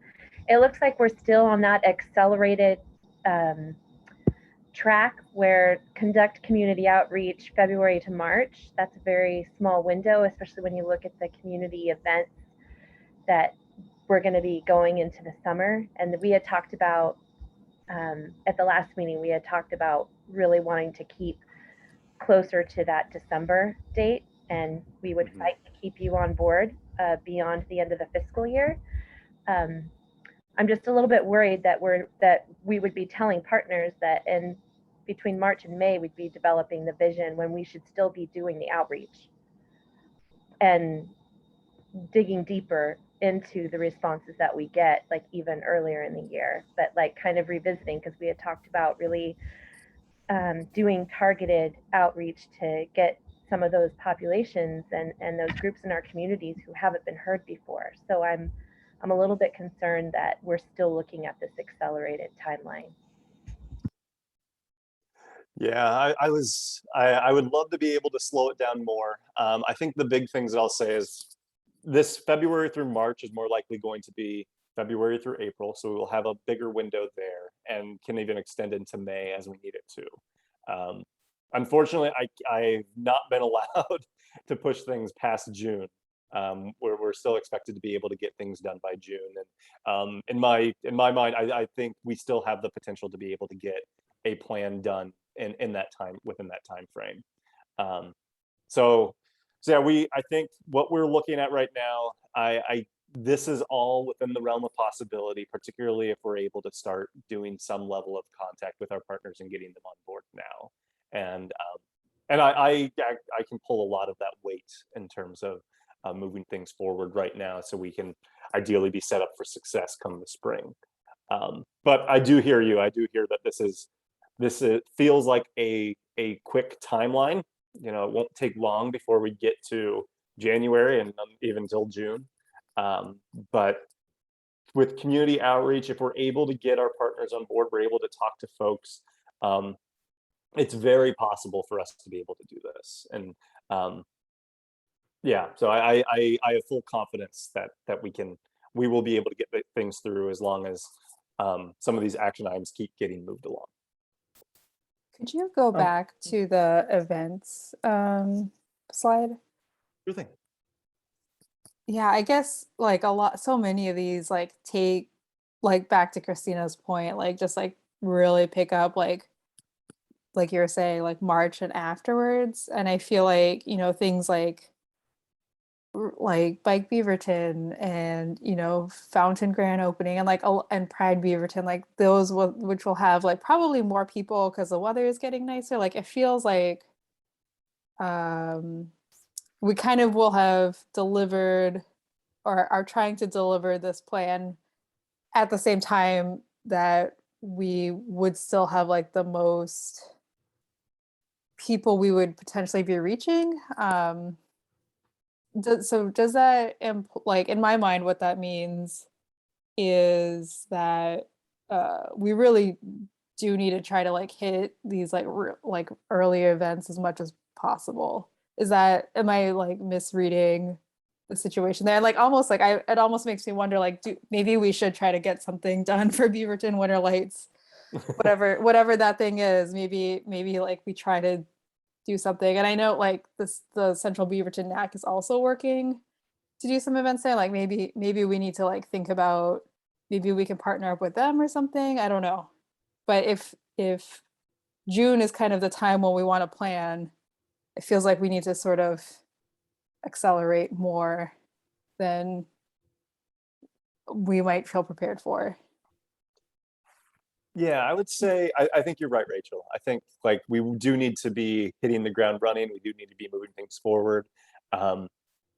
it looks like we're still on that accelerated track where conduct community outreach February to March. That's a very small window, especially when you look at the community events that we're going to be going into the summer. And we had talked about at the last meeting, we had talked about really wanting to keep closer to that December date, and we would fight to keep you on board beyond the end of the fiscal year. I'm just a little bit worried that we would be telling partners that between March and May we'd be developing the vision when we should still be doing the outreach and digging deeper into the responses that we get, like even earlier in the year, but like kind of revisiting, because we had talked about really doing targeted outreach to get some of those populations and those groups in our communities who haven't been heard before. So I'm a little bit concerned that we're still looking at this accelerated timeline. Yeah, I would love to be able to slow it down more. I think the big things that I'll say is this February through March is more likely going to be February through April. So we will have a bigger window there and can even extend into May as we need it to. Unfortunately, I've not been allowed to push things past June, where we're still expected to be able to get things done by June. And in my mind, I think we still have the potential to be able to get a plan done in that time, within that time frame. So yeah, I think what we're looking at right now, this is all within the realm of possibility, particularly if we're able to start doing some level of contact with our partners and getting them on board now. And I can pull a lot of that weight in terms of moving things forward right now, so we can ideally be set up for success come the spring. But I do hear you. I do hear that this feels like a quick timeline. You know, it won't take long before we get to January and even till June. But with community outreach, if we're able to get our partners on board, we're able to talk to folks. It's very possible for us to be able to do this. And yeah, so I have full confidence that we will be able to get things through as long as some of these action items keep getting moved along. Could you go back to the events slide? Sure thing. Yeah, I guess like so many of these like take, like back to Christina's point, like just like really pick up like you were saying, like March and afterwards. And I feel like, you know, things like Bike Beaverton and, you know, Fountain Grand Opening and like and Pride Beaverton, like those which will have like probably more people because the weather is getting nicer. Like it feels like we kind of will have delivered or are trying to deliver this plan at the same time that we would still have like the most people we would potentially be reaching. So does that, like in my mind, what that means is that we really do need to try to like hit these like earlier events as much as possible. Am I like misreading the situation there? Like almost like it almost makes me wonder like maybe we should try to get something done for Beaverton Winter Lights, whatever that thing is. Maybe like we try to do something. And I know like the Central Beaverton NAC is also working to do some events there. Like maybe we need to like think about, maybe we can partner up with them or something. I don't know. But if June is kind of the time when we want to plan, it feels like we need to sort of accelerate more than we might feel prepared for. Yeah, I would say, I think you're right, Rachel. I think like we do need to be hitting the ground running. We do need to be moving things forward. And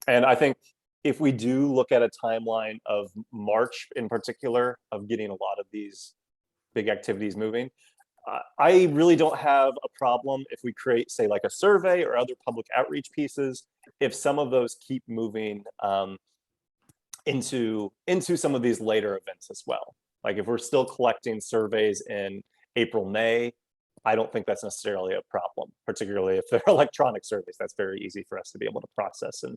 I think if we do look at a timeline of March in particular, of getting a lot of these big activities moving, I really don't have a problem if we create, say, like a survey or other public outreach pieces, if some of those keep moving into some of these later events as well. Like if we're still collecting surveys in April, May, I don't think that's necessarily a problem, particularly if they're electronic surveys. That's very easy for us to be able to process and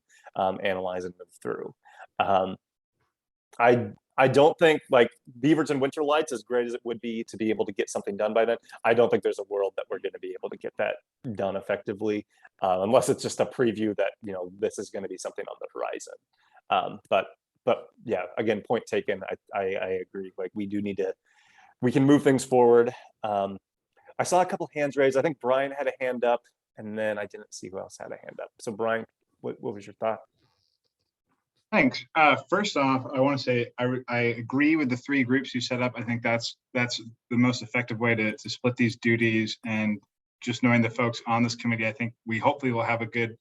analyze and move through. I don't think like Beaverton Winter Lights, as great as it would be to be able to get something done by then, I don't think there's a world that we're going to be able to get that done effectively, unless it's just a preview that, you know, this is going to be something on the horizon. But yeah, again, point taken. I agree. Like we do need to, we can move things forward. I saw a couple hands raised. I think Brian had a hand up, and then I didn't see who else had a hand up. So Brian, what was your thought? Thanks. First off, I want to say I agree with the three groups you set up. I think that's the most effective way to split these duties, and just knowing the folks on this committee, I think we hopefully will have a good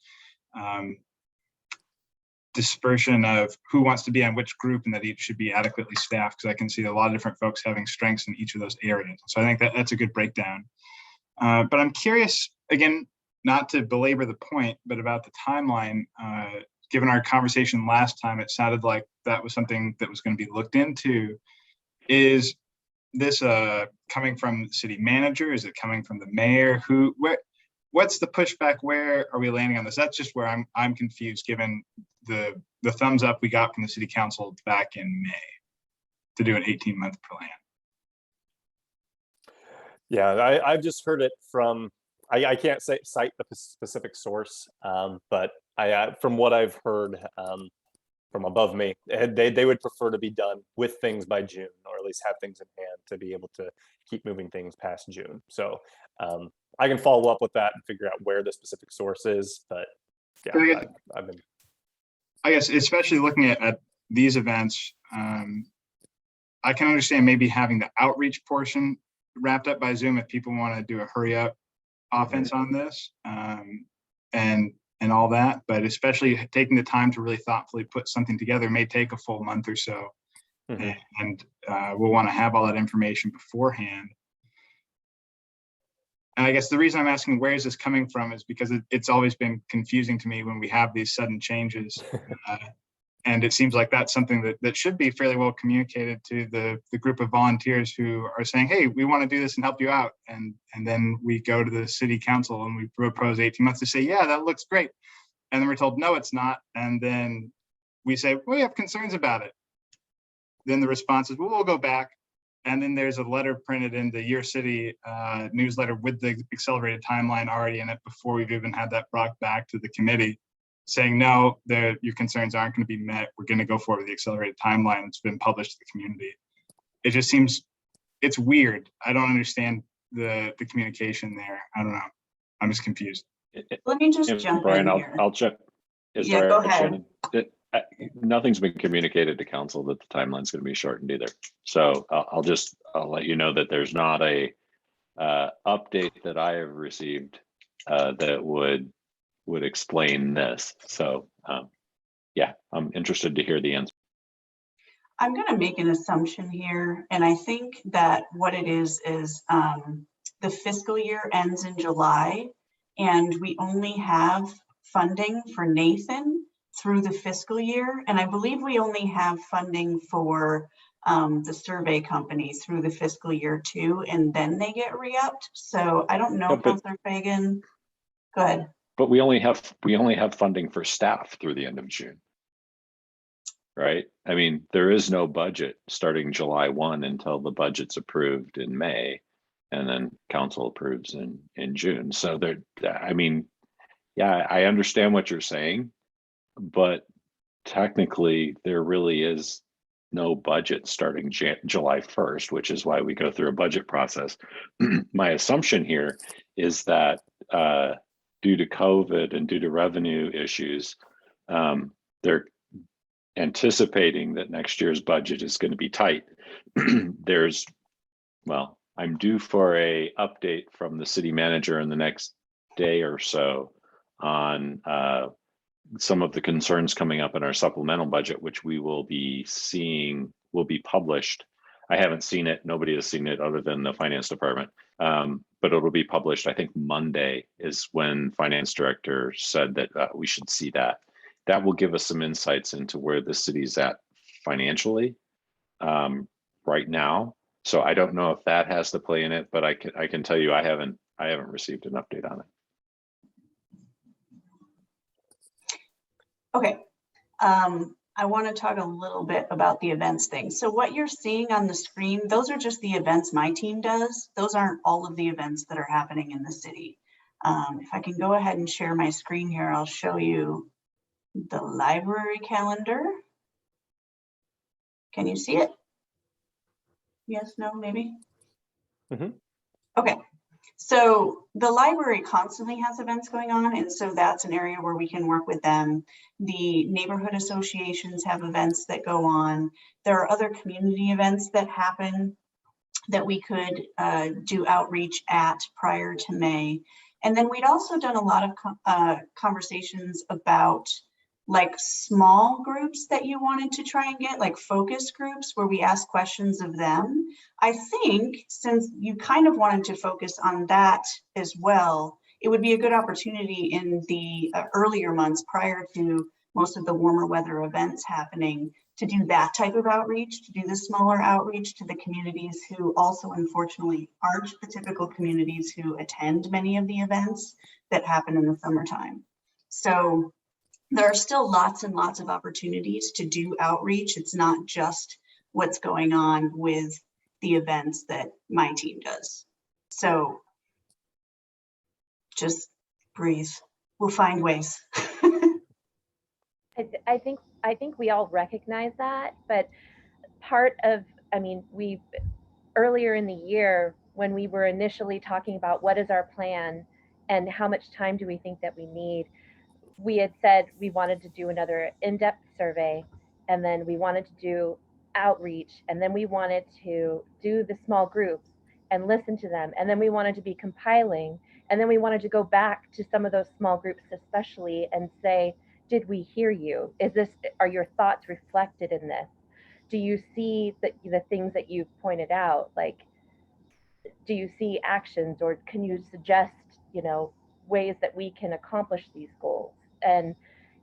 dispersion of who wants to be on which group, and that each should be adequately staffed, because I can see a lot of different folks having strengths in each of those areas. So I think that's a good breakdown. But I'm curious, again, not to belabor the point, but about the timeline. Given our conversation last time, it sounded like that was something that was going to be looked into. Is this coming from the city manager? Is it coming from the mayor? What's the pushback? Where are we landing on this? That's just where I'm confused, given the thumbs up we got from the city council back in May to do an 18-month plan. Yeah, I've just heard it from, I can't cite the specific source, but from what I've heard from above me, they would prefer to be done with things by June, or at least have things in hand to be able to keep moving things past June. So I can follow up with that and figure out where the specific source is, but yeah, I guess especially looking at these events, I can understand maybe having the outreach portion wrapped up by Zoom if people want to do a hurry up offense on this, and all that, but especially taking the time to really thoughtfully put something together may take a full month or so. And we'll want to have all that information beforehand. And I guess the reason I'm asking where is this coming from is because it's always been confusing to me when we have these sudden changes. And it seems like that's something that should be fairly well communicated to the group of volunteers who are saying, hey, we want to do this and help you out. And then we go to the city council and we propose 18 months to say, yeah, that looks great. And then we're told, no, it's not. And then we say, well, we have concerns about it. Then the response is, well, we'll go back. And then there's a letter printed in the Your City newsletter with the accelerated timeline already in it before we've even had that brought back to the committee, saying, no, your concerns aren't going to be met. We're going to go forward with the accelerated timeline. It's been published to the community. It just seems, it's weird. I don't understand the communication there. I don't know. I'm just confused. Let me just jump Brian, in here. I'll check. Yeah, go ahead. Nothing's been communicated to council that the timeline's going to be shortened either. So I'll let you know that there's not a update that I have received that would explain this. So yeah, I'm interested to hear the answer. I'm going to make an assumption here, and I think that what it is the fiscal year ends in July, and we only have funding for Nathan through the fiscal year, and I believe we only have funding for the survey company through the fiscal year too, and then they get re-upped. So I don't know, Councilor Fagin. Go ahead. But we only have funding for staff through the end of June, right? I mean, there is no budget starting July 1 until the budget's approved in May, and then council approves in June. So there, I mean, yeah, I understand what you're saying, but technically there really is no budget starting July 1st, which is why we go through a budget process. My assumption here is that due to COVID and due to revenue issues, they're anticipating that next year's budget is going to be tight. Well, I'm due for a update from the city manager in the next day or so on some of the concerns coming up in our supplemental budget, which we will be seeing, will be published. I haven't seen it. Nobody has seen it other than the finance department. But it'll be published, I think Monday is when finance director said that we should see that. That will give us some insights into where the city's at financially right now. So I don't know if that has to play in it, but I can tell you I haven't received an update on it. Okay, I want to talk a little bit about the events thing. So what you're seeing on the screen, those are just the events my team does. Those aren't all of the events that are happening in the city. If I can go ahead and share my screen here, I'll show you the library calendar. Can you see it? Yes, no, maybe? Mm-hmm. Okay. So the library constantly has events going on, and so that's an area where we can work with them. The neighborhood associations have events that go on. There are other community events that happen that we could do outreach at prior to May. And then we'd also done a lot of conversations about like small groups that you wanted to try and get, like focus groups where we ask questions of them. I think since you kind of wanted to focus on that as well, it would be a good opportunity in the earlier months prior to most of the warmer weather events happening to do that type of outreach, to do the smaller outreach to the communities who also unfortunately aren't the typical communities who attend many of the events that happen in the summertime. So there are still lots and lots of opportunities to do outreach. It's not just what's going on with the events that my team does. So just breathe. We'll find ways. I think we all recognize that, but part of, I mean, earlier in the year when we were initially talking about what is our plan and how much time do we think that we need, we had said we wanted to do another in-depth survey, and then we wanted to do outreach, and then we wanted to do the small groups and listen to them, and then we wanted to be compiling, and then we wanted to go back to some of those small groups especially and say, did we hear you? Are your thoughts reflected in this? Do you see the things that you've pointed out? Like, do you see actions, or can you suggest, ways that we can accomplish these goals? And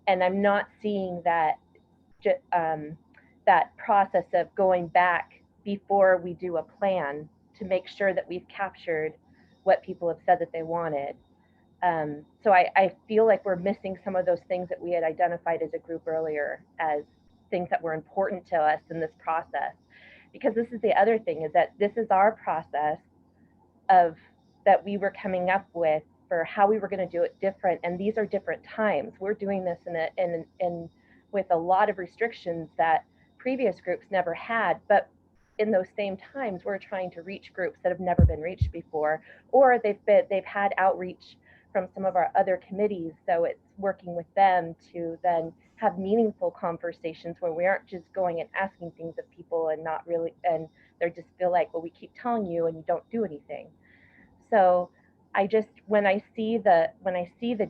I'm not seeing that that process of going back before we do a plan to make sure that we've captured what people have said that they wanted. So I feel like we're missing some of those things that we had identified as a group earlier as things that were important to us in this process. Because this is the other thing, is that this is our process that we were coming up with for how we were going to do it different. And these are different times. We're doing this in with a lot of restrictions that previous groups never had. But in those same times, we're trying to reach groups that have never been reached before, or they've had outreach from some of our other committees. So it's working with them to then have meaningful conversations where we aren't just going and asking things of people and not really, and they just feel like, well, we keep telling you and you don't do anything. So I just, when I see the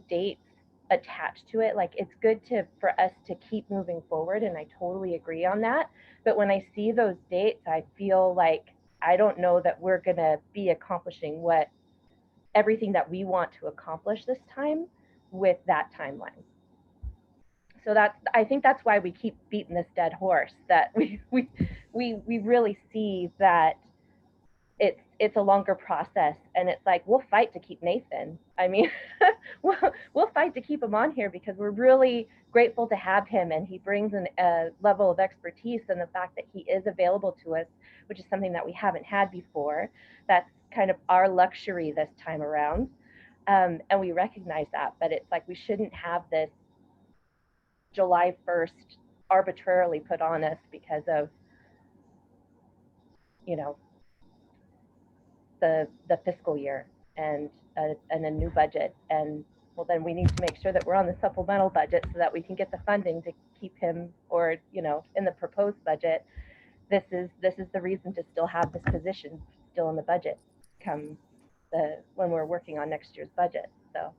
dates attached to it, like, it's good for us to keep moving forward, and I totally agree on that. But when I see those dates, I feel like I don't know that we're gonna be accomplishing everything that we want to accomplish this time with that timeline. So I think that's why we keep beating this dead horse, that we really see that it's a longer process, and it's like, we'll fight to keep Nathan. I mean, we'll fight to keep him on here because we're really grateful to have him, and he brings a level of expertise, and the fact that he is available to us, which is something that we haven't had before. That's kind of our luxury this time around, and we recognize that. But it's like, we shouldn't have this July 1st arbitrarily put on us because of, the fiscal year and a new budget. And well, then we need to make sure that we're on the supplemental budget so that we can get the funding to keep him, or in the proposed budget. This is the reason to still have this position still in the budget when we're working on next year's budget. So,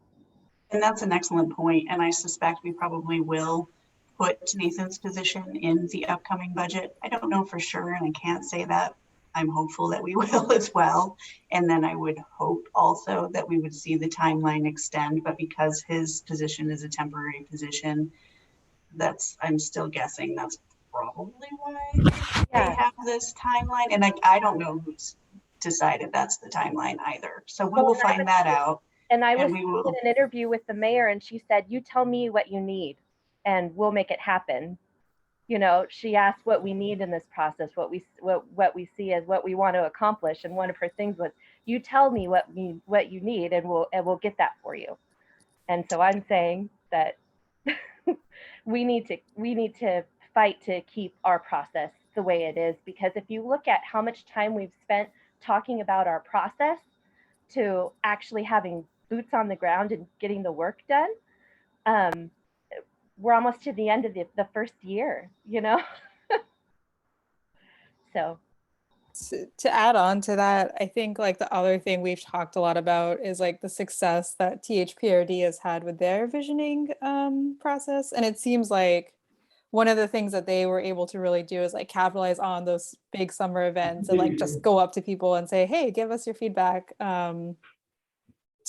and that's an excellent point, and I suspect we probably will put Nathan's position in the upcoming budget. I don't know for sure, and I can't say that. I'm hopeful that we will as well. And then I would hope also that we would see the timeline extend, but because his position is a temporary position, I'm still guessing that's probably why they have this timeline. And I don't know who's decided that's the timeline either. So we will find that out. And I was in an interview with the mayor, and she said, you tell me what you need and we'll make it happen. She asked what we need in this process, what we see as what we want to accomplish. And one of her things was, you tell me what you need, and we'll get that for you. And so I'm saying that we need to fight to keep our process the way it is, because if you look at how much time we've spent talking about our process to actually having boots on the ground and getting the work done, we're almost to the end of the first year, So to add on to that, I think like the other thing we've talked a lot about is like the success that THPRD has had with their visioning process. And it seems like one of the things that they were able to really do is like capitalize on those big summer events and like just go up to people and say, hey, give us your feedback. And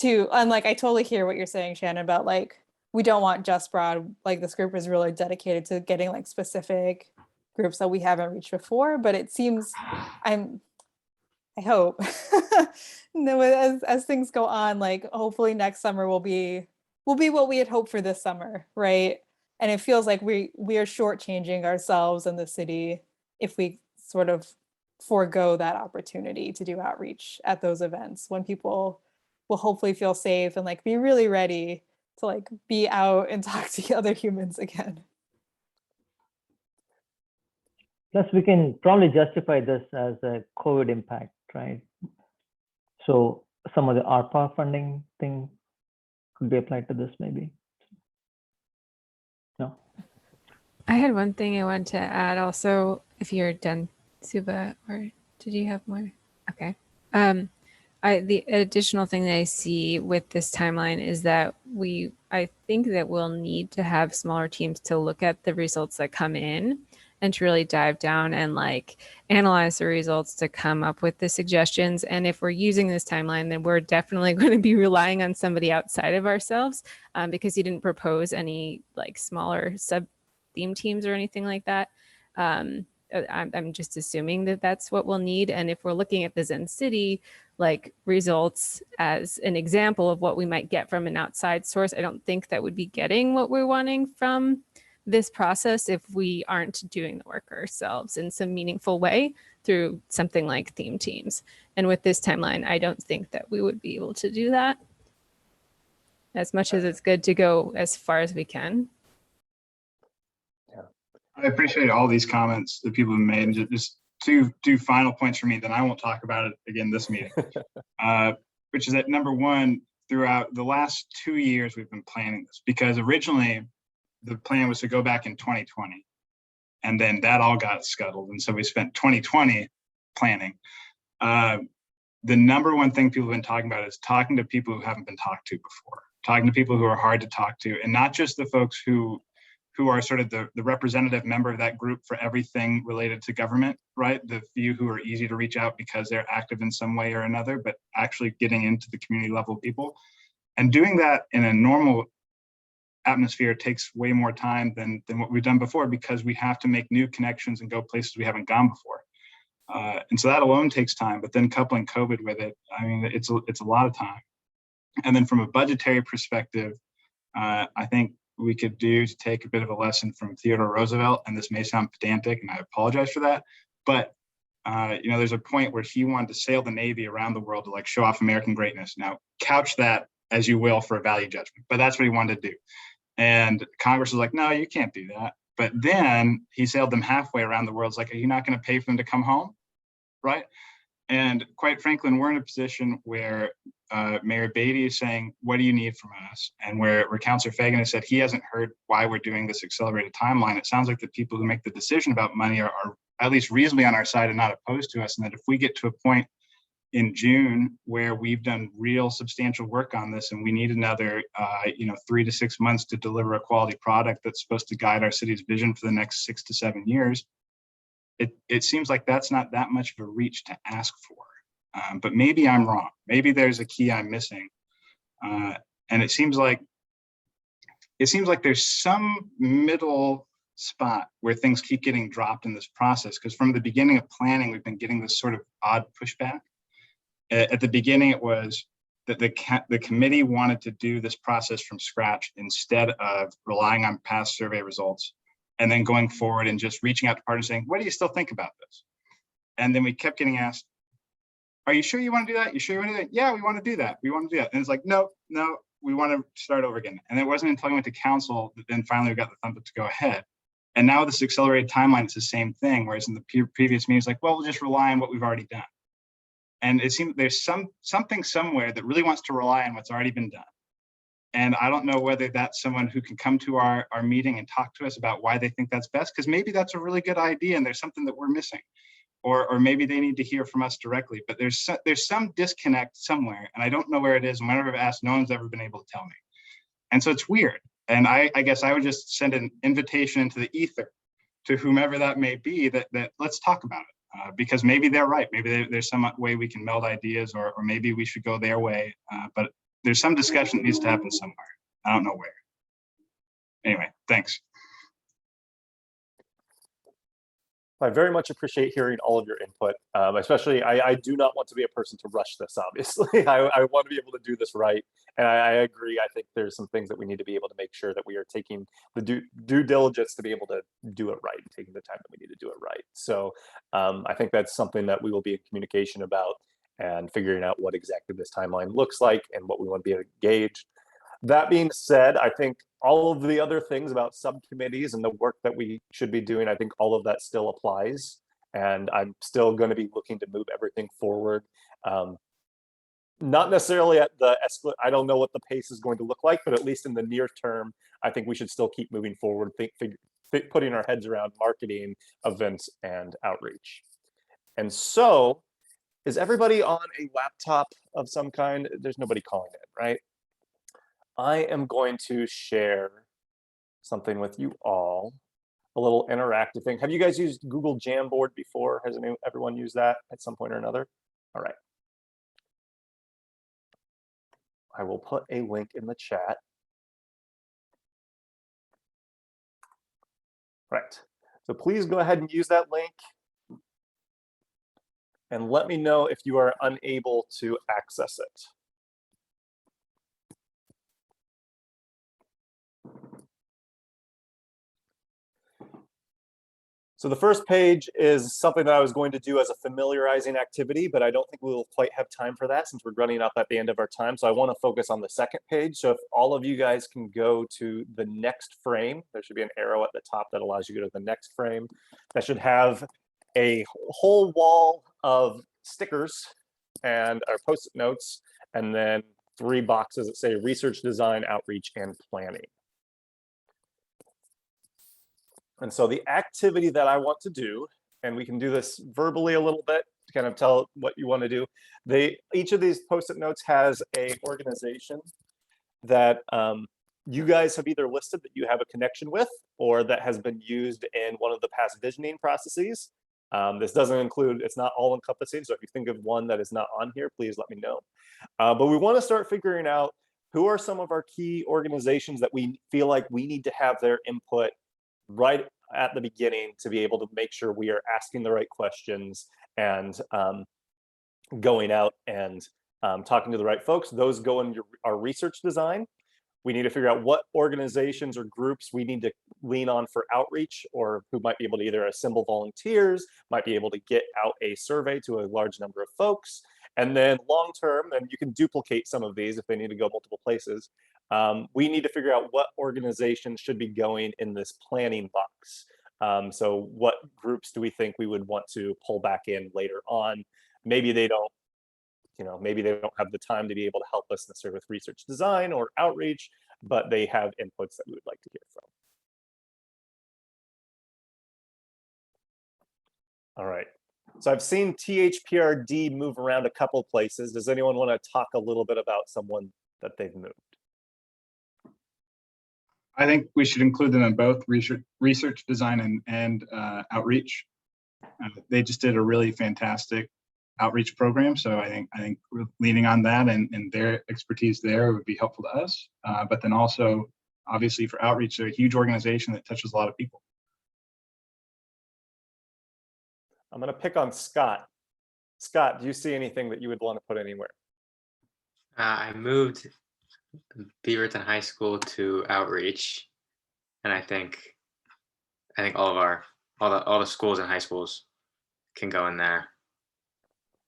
like, I totally hear what you're saying, Shannon, about like, we don't want just broad, like this group is really dedicated to getting like specific groups that we haven't reached before, but it seems, I hope as things go on, like hopefully next summer will be what we had hoped for this summer, right? And it feels like we are shortchanging ourselves in the city if we sort of forego that opportunity to do outreach at those events, when people will hopefully feel safe and like be really ready to like be out and talk to other humans again. Plus, we can probably justify this as a COVID impact, right? So some of the ARPA funding thing could be applied to this, maybe. No. I had one thing I wanted to add also, if you're done, Subba, or did you have more? Okay. The additional thing that I see with this timeline is that I think that we'll need to have smaller teams to look at the results that come in and to really dive down and like analyze the results to come up with the suggestions. And if we're using this timeline, then we're definitely going to be relying on somebody outside of ourselves, because you didn't propose any like smaller sub theme teams or anything like that. I'm just assuming that that's what we'll need. And if we're looking at the Zen City like results as an example of what we might get from an outside source, I don't think that would be getting what we're wanting from this process if we aren't doing the work ourselves in some meaningful way through something like theme teams. And with this timeline, I don't think that we would be able to do that, as much as it's good to go as far as we can. I appreciate all these comments that people have made. And just two final points for me, then I won't talk about it again this meeting, which is that number one, throughout the last 2 years, we've been planning this because originally the plan was to go back in 2020 and then that all got scuttled. And so we spent 2020 planning. The number one thing people have been talking about is talking to people who haven't been talked to before, talking to people who are hard to talk to, and not just the folks who are sort of the representative member of that group for everything related to government, right? The few who are easy to reach out because they're active in some way or another, but actually getting into the community level people. And doing that in a normal atmosphere takes way more time than what we've done before, because we have to make new connections and go places we haven't gone before. And so that alone takes time, but then coupling COVID with it, I mean, it's a lot of time. And then from a budgetary perspective, I think we could do to take a bit of a lesson from Theodore Roosevelt, and this may sound pedantic and I apologize for that, but you know, there's a point where he wanted to sail the Navy around the world to like show off American greatness. Now couch that as you will for a value judgment, but that's what he wanted to do. And Congress was like, no, you can't do that. But then he sailed them halfway around the world. It's like, are you not going to pay for them to come home? Right. And quite frankly, we're in a position where Mayor Beatty is saying, what do you need from us? And where Councilor Fagin has said he hasn't heard why we're doing this accelerated timeline. It sounds like the people who make the decision about money are at least reasonably on our side and not opposed to us. And that if we get to a point in June where we've done real substantial work on this and we need another 3 to 6 months to deliver a quality product that's supposed to guide our city's vision for the next 6 to 7 years, it seems like that's not that much of a reach to ask for. But maybe I'm wrong. Maybe there's a key I'm missing. And it seems like there's some middle spot where things keep getting dropped in this process, because from the beginning of planning, we've been getting this sort of odd pushback. At the beginning, it was that the committee wanted to do this process from scratch instead of relying on past survey results and then going forward and just reaching out to partners saying, what do you still think about this? And then we kept getting asked, are you sure you want to do that? You sure you want to do that? Yeah, we want to do that. We want to do that. And it's like, no, we want to start over again. And it wasn't until we went to council that then finally we got the thumb up to go ahead. And now with this accelerated timeline, it's the same thing. Whereas in the previous meetings, like, well, we'll just rely on what we've already done. And it seems there's something somewhere that really wants to rely on what's already been done. And I don't know whether that's someone who can come to our meeting and talk to us about why they think that's best, because maybe that's a really good idea and there's something that we're missing. Or maybe they need to hear from us directly, but there's some disconnect somewhere, and I don't know where it is. And whenever I've asked, no one's ever been able to tell me. And so it's weird. And I guess I would just send an invitation into the ether to whomever that may be that let's talk about it, because maybe they're right. Maybe there's some way we can meld ideas, or maybe we should go their way. But there's some discussion that needs to happen somewhere. I don't know where. Anyway, thanks. I very much appreciate hearing all of your input, especially I do not want to be a person to rush this, obviously. I want to be able to do this right. And I agree. I think there's some things that we need to be able to make sure that we are taking the due diligence to be able to do it right, and taking the time that we need to do it right. So I think that's something that we will be in communication about and figuring out what exactly this timeline looks like and what we want to be engaged. That being said, I think all of the other things about subcommittees and the work that we should be doing, I think all of that still applies. And I'm still going to be looking to move everything forward. Not necessarily at the I don't know what the pace is going to look like, but at least in the near term, I think we should still keep moving forward, putting our heads around marketing, events, and outreach. And so, is everybody on a laptop of some kind? There's nobody calling in, right? I am going to share something with you all. a little interactive thing. Have you guys used Google Jamboard before? Has everyone used that at some point or another? All right. I will put a link in the chat. Right. So please go ahead and use that link. And let me know if you are unable to access it. So the first page is something that I was going to do as a familiarizing activity, but I don't think we will quite have time for that since we're running up at the end of our time. So I want to focus on the second page. So if all of you guys can go to the next frame, there should be an arrow at the top that allows you to go to the next frame. That should have a whole wall of stickers and our post-it notes, and then 3 boxes that say research, design, outreach, and planning. And so the activity that I want to do, and we can do this verbally a little bit to kind of tell what you want to do. Each of these post-it notes has a organization that you guys have either listed that you have a connection with, or that has been used in one of the past visioning processes. This doesn't include, it's not all encompassing. So if you think of one that is not on here, please let me know. But we want to start figuring out who are some of our key organizations that we feel like we need to have their input right at the beginning to be able to make sure we are asking the right questions and going out and talking to the right folks. Those go into our research design. We need to figure out what organizations or groups we need to lean on for outreach, or who might be able to either assemble volunteers, might be able to get out a survey to a large number of folks. And then long term, and you can duplicate some of these if they need to go multiple places, we need to figure out what organizations should be going in this planning box. So what groups do we think we would want to pull back in later on? Maybe they don't, maybe they don't have the time to be able to help us necessarily with research design or outreach, but they have inputs that we would like to hear from. All right. So I've seen THPRD move around a couple places. Does anyone want to talk a little bit about someone that they've moved? I think we should include them in both research design and outreach. They just did a really fantastic outreach program. So I think leaning on that and their expertise there would be helpful to us. But then also, obviously for outreach, they're a huge organization that touches a lot of people. I'm going to pick on Scott. Scott, do you see anything that you would want to put anywhere? I moved Beaverton High School to outreach, and I think all the schools and high schools can go in there.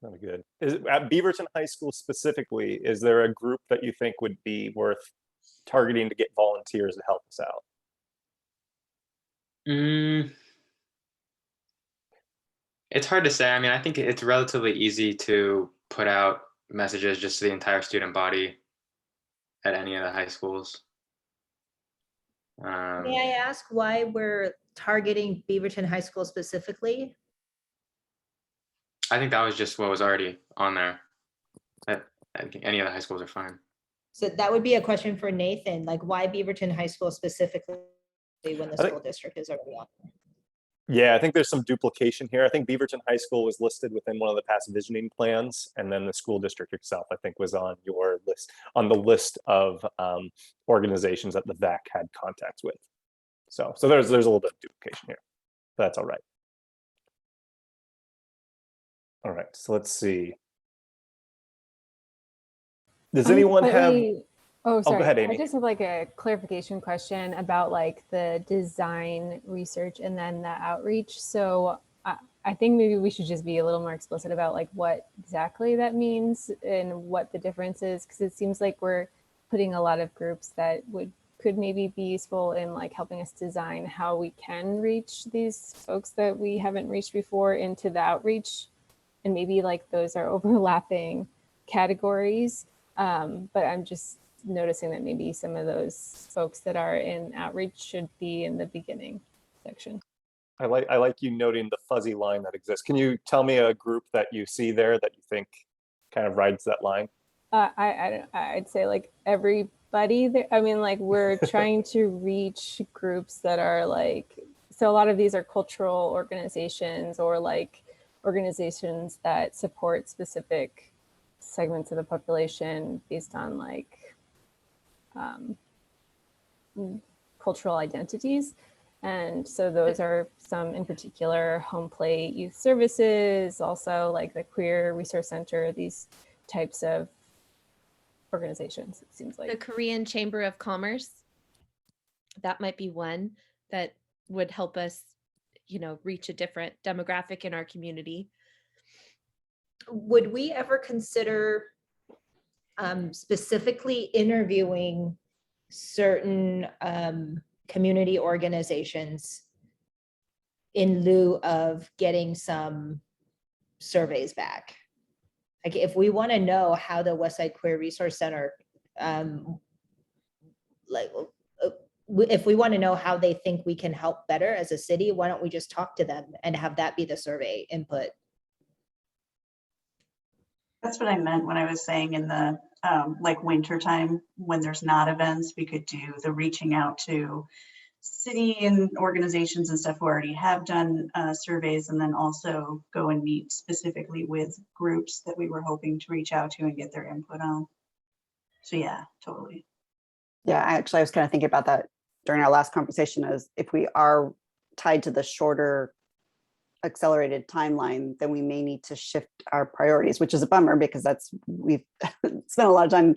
Very good. At Beaverton High School specifically, is there a group that you think would be worth targeting to get volunteers to help us out? It's hard to say. I mean, I think it's relatively easy to put out messages just to the entire student body at any of the high schools. May I ask why we're targeting Beaverton High School specifically? I think that was just what was already on there. I think any of the high schools are fine. So that would be a question for Nathan, like why Beaverton High School specifically when the school district is already on there? Yeah, I think there's some duplication here. I think Beaverton High School was listed within one of the past visioning plans, and then the school district itself, I think, was on your list, on the list of organizations that the VAC had contacts with. So there's a little bit of duplication here. That's all right. All right, so let's see. Does anyone have? Oh, sorry. Go ahead, Amy. I just have like a clarification question about like the design research and then the outreach. So I think maybe we should just be a little more explicit about like what exactly that means and what the difference is, because it seems like we're putting a lot of groups that could maybe be useful in like helping us design how we can reach these folks that we haven't reached before into the outreach, and maybe like those are overlapping categories. But I'm just noticing that maybe some of those folks that are in outreach should be in the beginning section. I like you noting the fuzzy line that exists. Can you tell me a group that you see there that you think kind of rides that line? I'd say like everybody there. I mean, like we're trying to reach groups that are like so a lot of these are cultural organizations or like organizations that support specific segments of the population based on like cultural identities. And so those are some in particular: Home Plate Youth Services, also like the Queer Resource Center, these types of organizations, it seems The like. Korean Chamber of Commerce, that might be one that would help us, you know, reach a different demographic in our community. Would we ever consider specifically interviewing certain community organizations in lieu of getting some surveys back? Like if we want to know how the Westside Queer Resource Center, if we want to know how they think we can help better as a city, why don't we just talk to them and have that be the survey input? That's what I meant when I was saying in the like winter time, when there's not events, we could do the reaching out to city and organizations and stuff who already have done surveys, and then also go and meet specifically with groups that we were hoping to reach out to and get their input on. So yeah, totally. Yeah, I was kind of thinking about that during our last conversation, as if we are tied to the shorter accelerated timeline, then we may need to shift our priorities, which is a bummer because we've spent a lot of time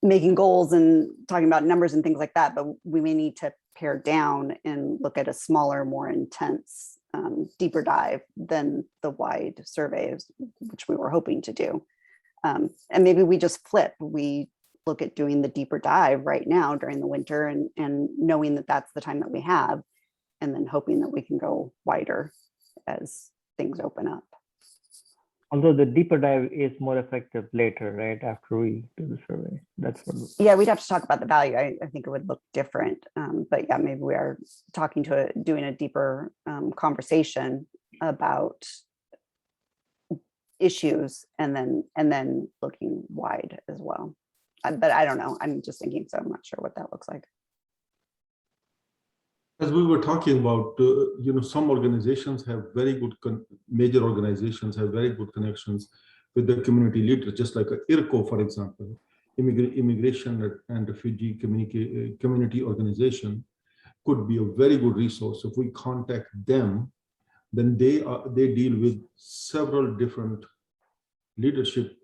making goals and talking about numbers and things like that, but we may need to pare down and look at a smaller, more intense, deeper dive than the wide surveys, which we were hoping to do. And maybe we just flip. We look at doing the deeper dive right now during the winter and knowing that that's the time that we have, and then hoping that we can go wider as things open up. Although the deeper dive is more effective later, right? After we do the survey. That's what. Yeah, we'd have to talk about the value. I think it would look different. But yeah, maybe we are doing a deeper conversation about issues and then looking wide as well. But I don't know. I'm just thinking, so I'm not sure what that looks like. As we were talking about, some organizations have very good, major organizations have very good connections with the community leaders, just like IRCO, for example, Immigration and Refugee Community Organization could be a very good resource. If we contact them, then they deal with several different leadership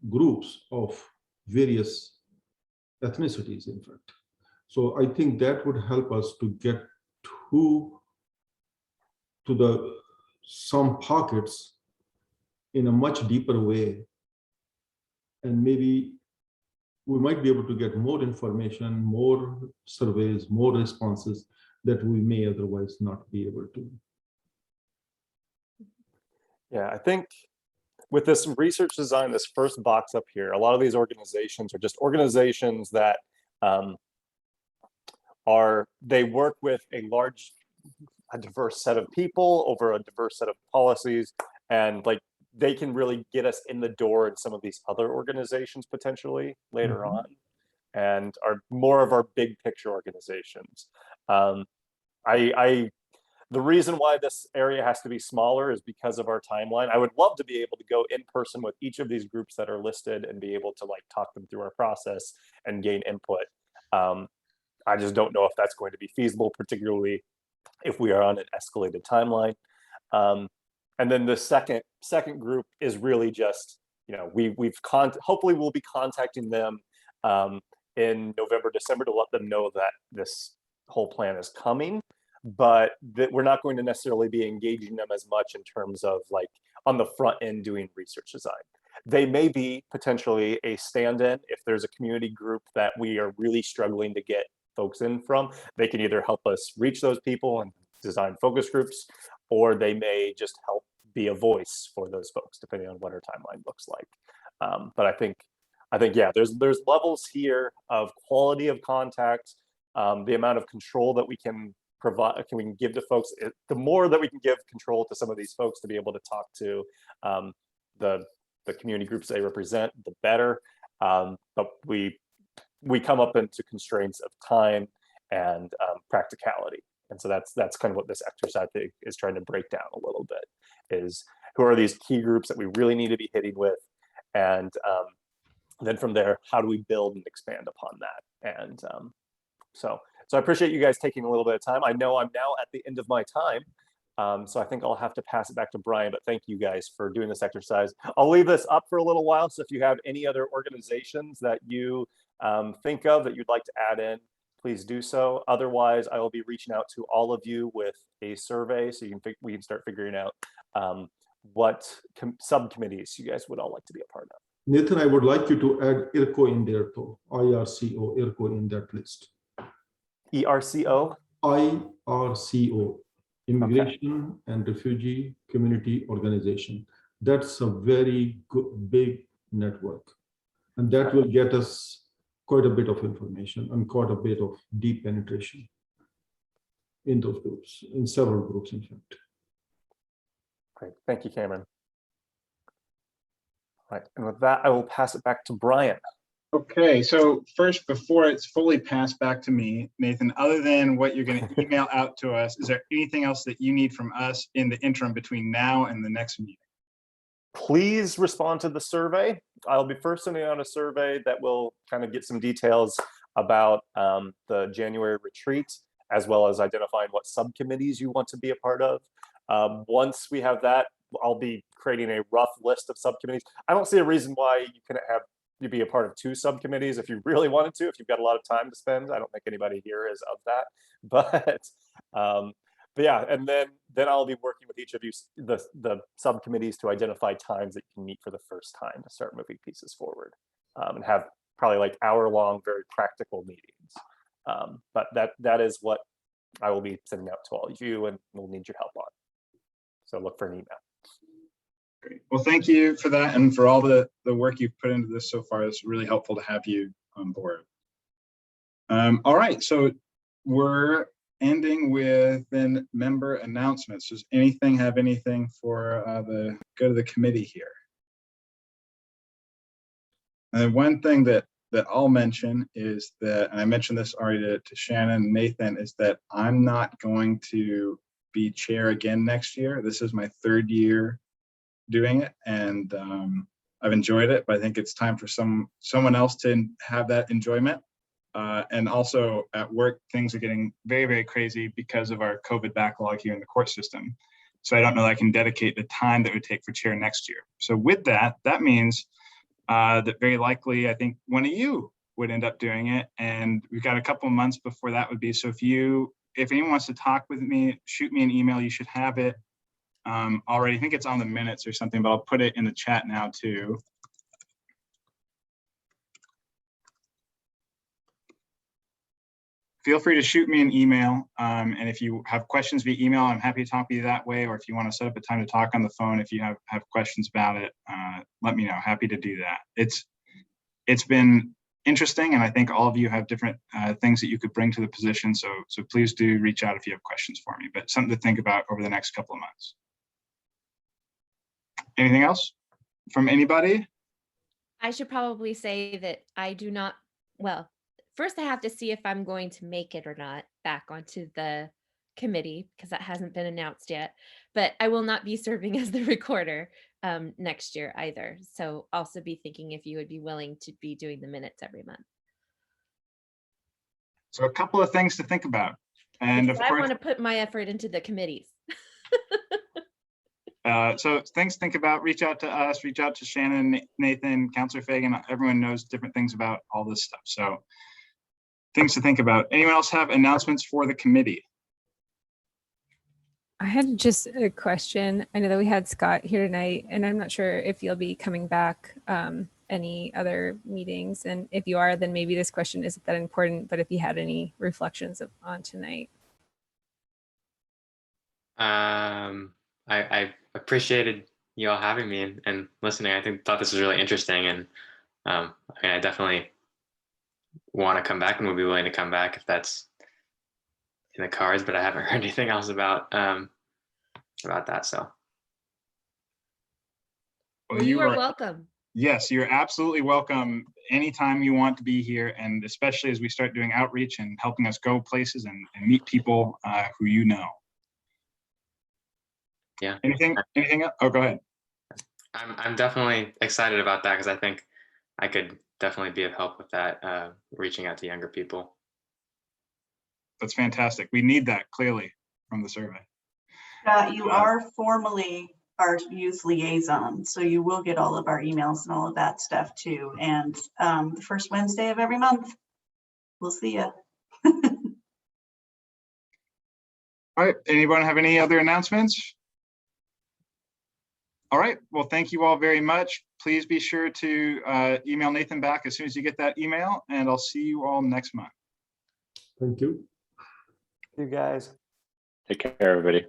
groups of various ethnicities, in fact. So I think that would help us to get to some pockets in a much deeper way, and maybe we might be able to get more information, more surveys, more responses that we may otherwise not be able to. Yeah, I think with this research design, this first box up here, a lot of these organizations are just organizations that they work with a diverse set of people over a diverse set of policies, and like they can really get us in the door in some of these other organizations potentially later on, and are more of our big picture organizations. The reason why this area has to be smaller is because of our timeline. I would love to be able to go in person with each of these groups that are listed and be able to like talk them through our process and gain input. I just don't know if that's going to be feasible, particularly if we are on an escalated timeline. And then the second group is really just, hopefully we'll be contacting them in November, December to let them know that this whole plan is coming, but that we're not going to necessarily be engaging them as much in terms of like on the front end doing research design. They may be potentially a stand-in if there's a community group that we are really struggling to get folks in from. They can either help us reach those people and design focus groups, or they may just help be a voice for those folks, depending on what our timeline looks like. But I think yeah, there's levels here of quality of contact, the amount of control that we can provide, we can give to folks. The more that we can give control to some of these folks to be able to talk to the community groups they represent, the better. But we come up into constraints of time and practicality. And so that's kind of what this exercise is trying to break down a little bit, is who are these key groups that we really need to be hitting with, and then from there, how do we build and expand upon that? And so I appreciate you guys taking a little bit of time. I know I'm now at the end of my time, so I think I'll have to pass it back to Brian, but thank you guys for doing this exercise. I'll leave this up for a little while, so if you have any other organizations that you think of that you'd like to add in, please do so. Otherwise, I will be reaching out to all of you with a survey, so we can start figuring out what subcommittees you guys would all like to be a part of. Nathan, I would like you to add IRCO in there too. IRCO, IRCO in that list. ERCO? IRCO, Immigration and Refugee Community Organization. That's a very good, big network. And that will get us quite a bit of information and quite a bit of deep penetration in those groups, in several groups, in fact. Great, thank you, Cameron. All right, and with that, I will pass it back to Brian. Okay, so first, before it's fully passed back to me, Nathan, other than what you're going to email out to us, is there anything else that you need from us in the interim between now and the next meeting? Please respond to the survey. I'll be first sending out a survey that will kind of get some details about the January retreat, as well as identifying what subcommittees you want to be a part of. Once we have that, I'll be creating a rough list of subcommittees. I don't see a reason why you couldn't have you be a part of 2 subcommittees if you really wanted to, if you've got a lot of time to spend. I don't think anybody here is of that, but yeah, and then I'll be working with each of you, the subcommittees, to identify times that you can meet for the first time to start moving pieces forward, and have probably like hour-long, very practical meetings. But that is what I will be sending out to all of you, and we'll need your help on. So look for an email. Great. Well, thank you for that and for all the work you've put into this so far. It's really helpful to have you on board. All right, so we're ending with then member announcements. Does anything have anything for the good of the committee here? And one thing that I'll mention is that, and I mentioned this already to Shannon and Nathan, is that I'm not going to be chair again next year. This is my 3rd year doing it, and I've enjoyed it, but I think it's time for someone else to have that enjoyment. And also at work, things are getting very, very crazy because of our COVID backlog here in the court system. So I don't know that I can dedicate the time that it would take for chair next year. So with that means that very likely, I think one of you would end up doing it. And we've got a couple of months before that would be. So if anyone wants to talk with me, shoot me an email. You should have it already. I think it's on the minutes or something, but I'll put it in the chat now too. Feel free to shoot me an email. And if you have questions via email, I'm happy to talk to you that way. Or if you want to set up a time to talk on the phone, if you have questions about it, let me know. Happy to do that. It's been interesting, and I think all of you have different things that you could bring to the position. So please do reach out if you have questions for me, but something to think about over the next couple of months. Anything else from anybody? I should probably say that I do not, well, first I have to see if I'm going to make it or not back onto the committee, because that hasn't been announced yet, but I will not be serving as the recorder next year either. So also be thinking if you would be willing to be doing the minutes every month. So a couple of things to think about. And because of course, I want to put my effort into the committees. so things to think about, reach out to us, reach out to Shannon, Nathan, Councilor Fagin. Everyone knows different things about all this stuff. So things to think about. Anyone else have announcements for the committee? I had just a question. I know that we had Scott here tonight, and I'm not sure if you'll be coming back any other meetings. And if you are, then maybe this question isn't that important, but if you had any reflections on tonight. I appreciated you all having me and listening. I thought this was really interesting, and I mean, I definitely want to come back and would be willing to come back if that's in the cards, but I haven't heard anything else about that. So well, you are welcome. Yes, you're absolutely welcome anytime you want to be here, and especially as we start doing outreach and helping us go places and meet people who you know. Yeah. Anything else? Oh, go ahead. I'm definitely excited about that because I think I could definitely be of help with that, reaching out to younger people. That's fantastic. We need that clearly from the survey. You are formally our youth liaison, so you will get all of our emails and all of that stuff too. And the first Wednesday of every month, we'll see you. All right, anyone have any other announcements? All right, well, thank you all very much. Please be sure to email Nathan back as soon as you get that email, and I'll see you all next month. Thank you. You guys. Take care, everybody.